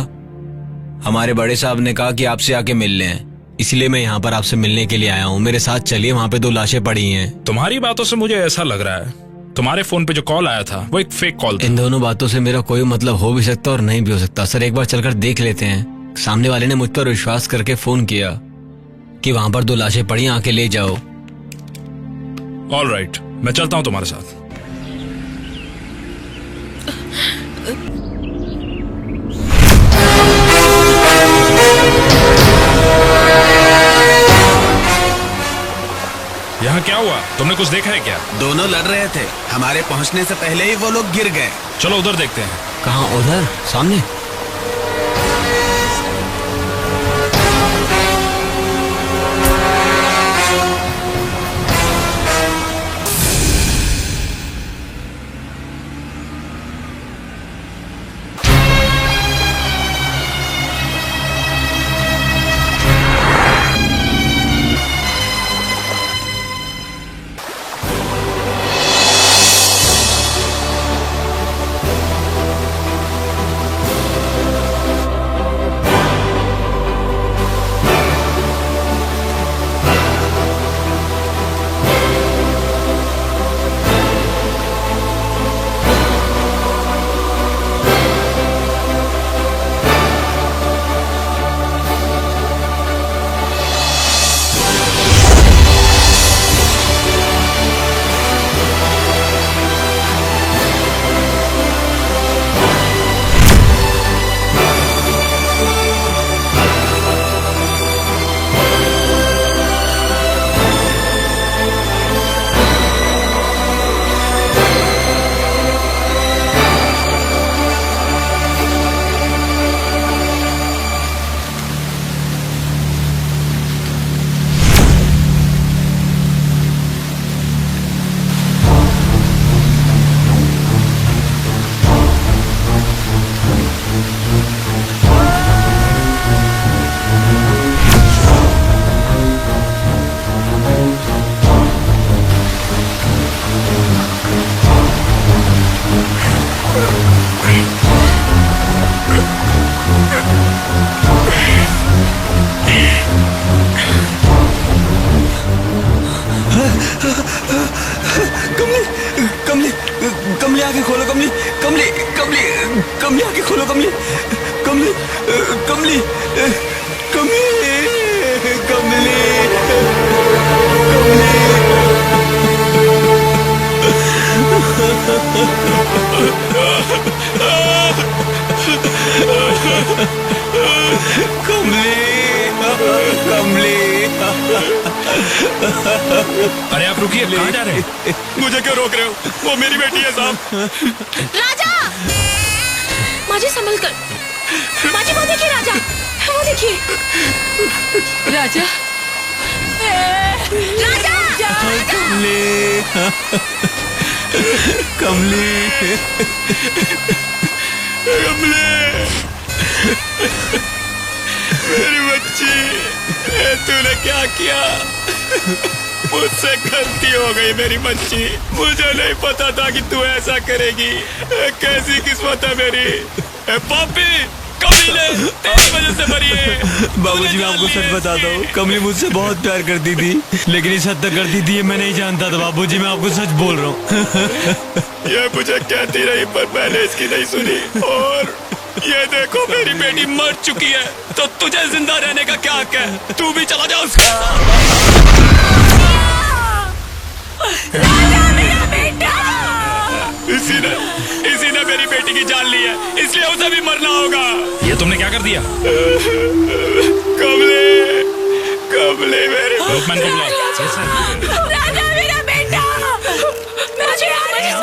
हमारे बड़े साहब ने कहा कि आपसे आके मिल लें, इसलिए मैं यहाँ पर आपसे मिलने के लिए आया हूँ। मेरे साथ चलिए, वहाँ पे 2 लाशें पड़ी हैं। तुम्हारी बातों से मुझे ऐसा लग रहा है तुम्हारे फोन पे जो कॉल आया था वो एक फेक कॉल था। इन दोनों बातों से मेरा कोई मतलब हो भी सकता और नहीं भी हो सकता। सर, एक बार चलकर देख लेते हैं। सामने वाले ने मुझ पर विश्वास करके फोन किया कि वहाँ पर 2 लाशें पड़ी, आके ले जाओ। ऑल राइट, मैं चलता हूँ तुम्हारे साथ। यहाँ क्या हुआ? तुमने कुछ देखा है क्या? दोनों लड़ रहे थे, हमारे पहुंचने से पहले ही वो लोग गिर गए। चलो उधर देखते हैं। कहाँ? उधर सामने? कमली आके खोलो, कमली कमली कमली कमली आके खोलो, कमली कमली कमली कमली कमली कमली। अरे आप रुकिए, कहाँ जा रहे हैं? मुझे क्यों रोक रहे हो? वो मेरी बेटी है साहब। राजा! माजी संभल कर। माजी वो देखिए राजा, वो देखिए। राजा, राजा! कमली कमली कमली मेरी बच्ची, तूने क्या किया? मुझसे गलती हो गई मेरी बच्ची। मुझे नहीं पता था कि तू ऐसा करेगी। कैसी किस्मत है मेरी। पापी कमीने, तेरी वजह से मरी है। बाबूजी मैं आपको सच बताता हूँ, कमली मुझसे बहुत प्यार करती थी, लेकिन इस हद तक करती थी ये मैं नहीं जानता था। बाबूजी मैं आपको सच बोल रहा हूँ। ये मुझे कहती रही पर मैंने इसकी नहीं सुनी। और ये देखो मेरी बेटी मर चुकी है, तो तुझे जिंदा रहने का क्या हक है? तू भी चला जा उसके साथ। इसी ने मेरी बेटी की जान ली है, इसलिए उसे भी मरना होगा। ये तुमने क्या कर दिया? कमले, कमले मेरी रुकमैन को बुलाओ। राजा मेरा बेटा। मुझे आंखें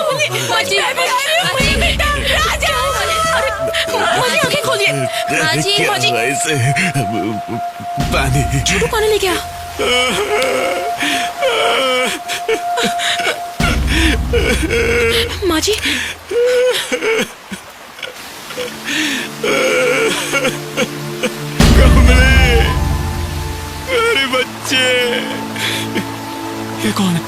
खोलिए। पानी छोटू पानी लेके आ। माँ जी कमले, मेरे बच्चे। ये कौन है?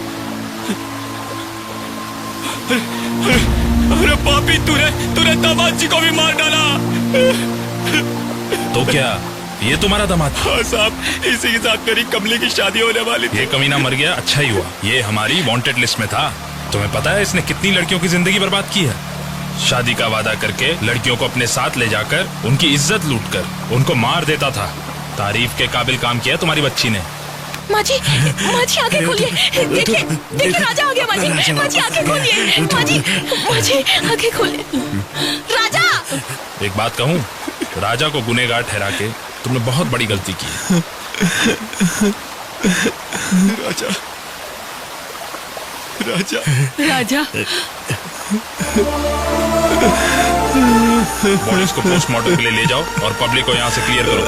अरे पापी, तूने दामाद जी को भी मार डाला। तो क्या ये तुम्हारा दामाद? हाँ साहब, इसी के साथ मेरी कमली की शादी होने वाली थी। ये कमीना मर गया, अच्छा ही हुआ। ये हमारी वांटेड लिस्ट में था। तुम्हें पता है इसने कितनी लड़कियों की जिंदगी बर्बाद की है? शादी का वादा करके लड़कियों को अपने साथ ले जाकर उनकी इज्जत लूटकर उनको मार देता था। तारीफ के काबिल काम किया तुम्हारी बच्ची ने। माँ जी आंखें खोलिए। देखिए राजा आ गया। माँ जी आंखें खोलिए। माँ जी आंखें खोलिए। राजा, एक बात कहूँ, राजा को गुनहगार ठहरा के तुमने बहुत बड़ी गलती की है। राजा, राजा, राजा। पुलिस को पोस्टमार्टम के लिए ले जाओ और पब्लिक को यहाँ से क्लियर करो।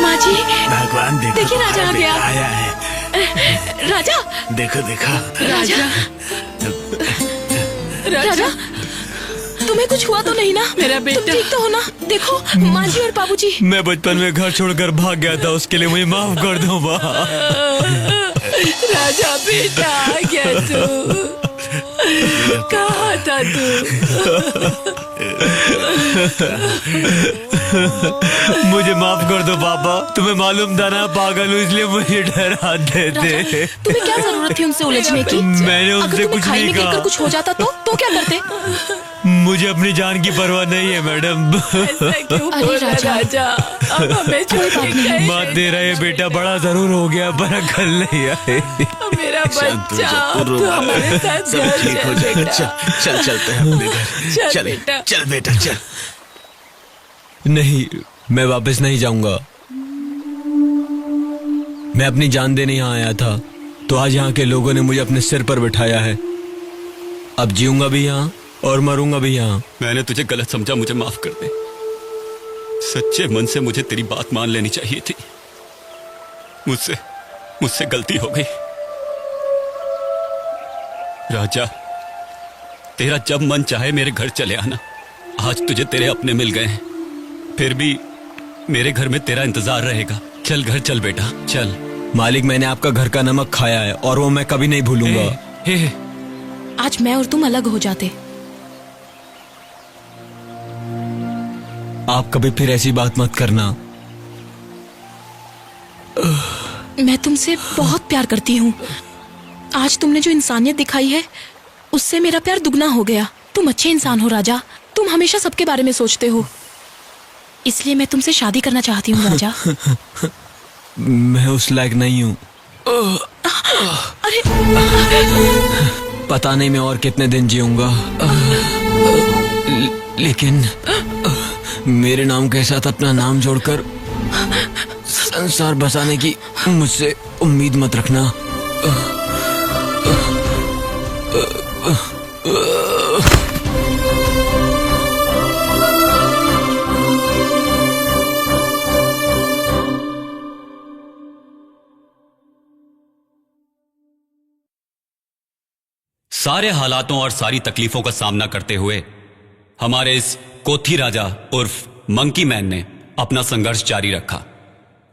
माँ जी भगवान देखो, देखिए राजा आ गया। आया है। राजा, देखो देखो। राजा तुम्हें कुछ हुआ तो नहीं ना? मेरा बेटा तुम ठीक तो हो ना? देखो माँ जी और बाबूजी। मैं बचपन में घर छोड़कर भाग गया था, उसके लिए मुझे माफ कर दो माँ। राजा बेटा आ गया तू। कहाँ था तू? मुझे माफ कर दो पापा, तुम्हें मालूम था ना पागल हूँ, इसलिए मुझे डराते थे। तुम्हें क्या जरूरत थी उनसे उलझने की? मैंने उनसे कुछ खाई नहीं में गिरकर कहा। कुछ हो जाता तो क्या करते? मुझे अपनी जान की परवाह नहीं है मैडम। अरे राजा अब हमें छोड़ के माँ तेरा ये बेटा बड़ा जरूर हो गया पर अकल नहीं आई। मेरा बच्चा तू हमारे साथ सब ठीक हो जाएगा। चल चलते हैं अपने घर। चल बेटा। चल बेटा चल। नहीं, मैं वापस नहीं जाऊंगा। मैं अपनी जान देने यहाँ आया था, तो आज यहाँ के लोगों ने मुझे अपने सिर पर बिठाया है। अब जीऊंगा भी यहाँ और मरूंगा भी यहाँ। मैंने तुझे गलत समझा, मुझे माफ कर दे। सच्चे मन से मुझे तेरी बात मान लेनी चाहिए थी। मुझसे गलती हो गई। राजा, तेरा जब मन चाहे मेरे घर चले आना। आज तुझे तेरे अपने मिल गए हैं, फिर भी मेरे घर में तेरा इंतजार रहेगा। चल घर चल बेटा, चल। मालिक, मैंने आपका घर का नमक खाया है और वो मैं कभी नहीं भूलूंगा। आज मैं और तुम अलग हो जाते। आप कभी फिर ऐसी बात मत करना। मैं तुमसे बहुत प्यार करती हूँ। आज तुमने जो इंसानियत दिखाई है उससे मेरा प्यार दुगना हो गया। तुम अच्छे इंसान हो राजा, तुम हमेशा सबके बारे में सोचते हो, इसलिए मैं तुमसे शादी करना चाहती हूँ राजा। मैं उस लायक नहीं हूँ। अरे पता नहीं मैं और कितने दिन जीऊंगा, लेकिन मेरे नाम के साथ अपना नाम जोड़कर संसार बसाने की मुझसे उम्मीद मत रखना। सारे हालातों और सारी तकलीफों का सामना करते हुए हमारे इस कोथी राजा उर्फ मंकी मैन ने अपना संघर्ष जारी रखा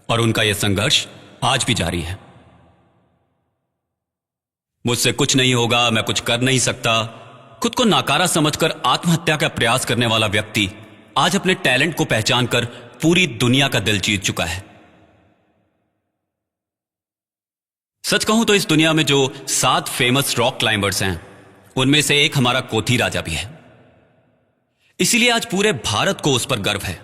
और उनका यह संघर्ष आज भी जारी है। मुझसे कुछ नहीं होगा, मैं कुछ कर नहीं सकता, खुद को नाकारा समझकर आत्महत्या का प्रयास करने वाला व्यक्ति आज अपने टैलेंट को पहचानकर पूरी दुनिया का दिल जीत चुका है। सच कहूं तो इस दुनिया में जो 7 फेमस रॉक क्लाइंबर्स हैं, उनमें से एक हमारा कोथी राजा भी है। इसीलिए आज पूरे भारत को उस पर गर्व है।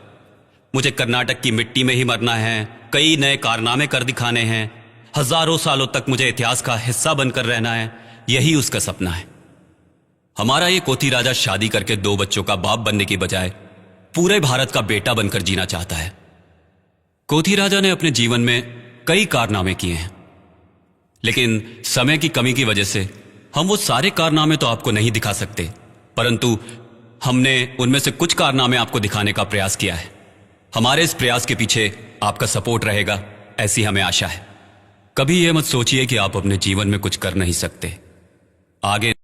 मुझे कर्नाटक की मिट्टी में ही मरना है, कई नए कारनामे कर दिखाने हैं, हजारों सालों तक मुझे इतिहास का हिस्सा बनकर रहना है, यही उसका सपना है। हमारा ये कोथी राजा शादी करके 2 बच्चों का बाप बनने की बजाय पूरे भारत का बेटा बनकर जीना चाहता है। कोथी राजा ने अपने जीवन में कई कारनामे किए हैं, लेकिन समय की कमी की वजह से हम वो सारे कारनामे तो आपको नहीं दिखा सकते, परंतु हमने उनमें से कुछ कारनामे आपको दिखाने का प्रयास किया है। हमारे इस प्रयास के पीछे आपका सपोर्ट रहेगा, ऐसी हमें आशा है। कभी यह मत सोचिए कि आप अपने जीवन में कुछ कर नहीं सकते। आगे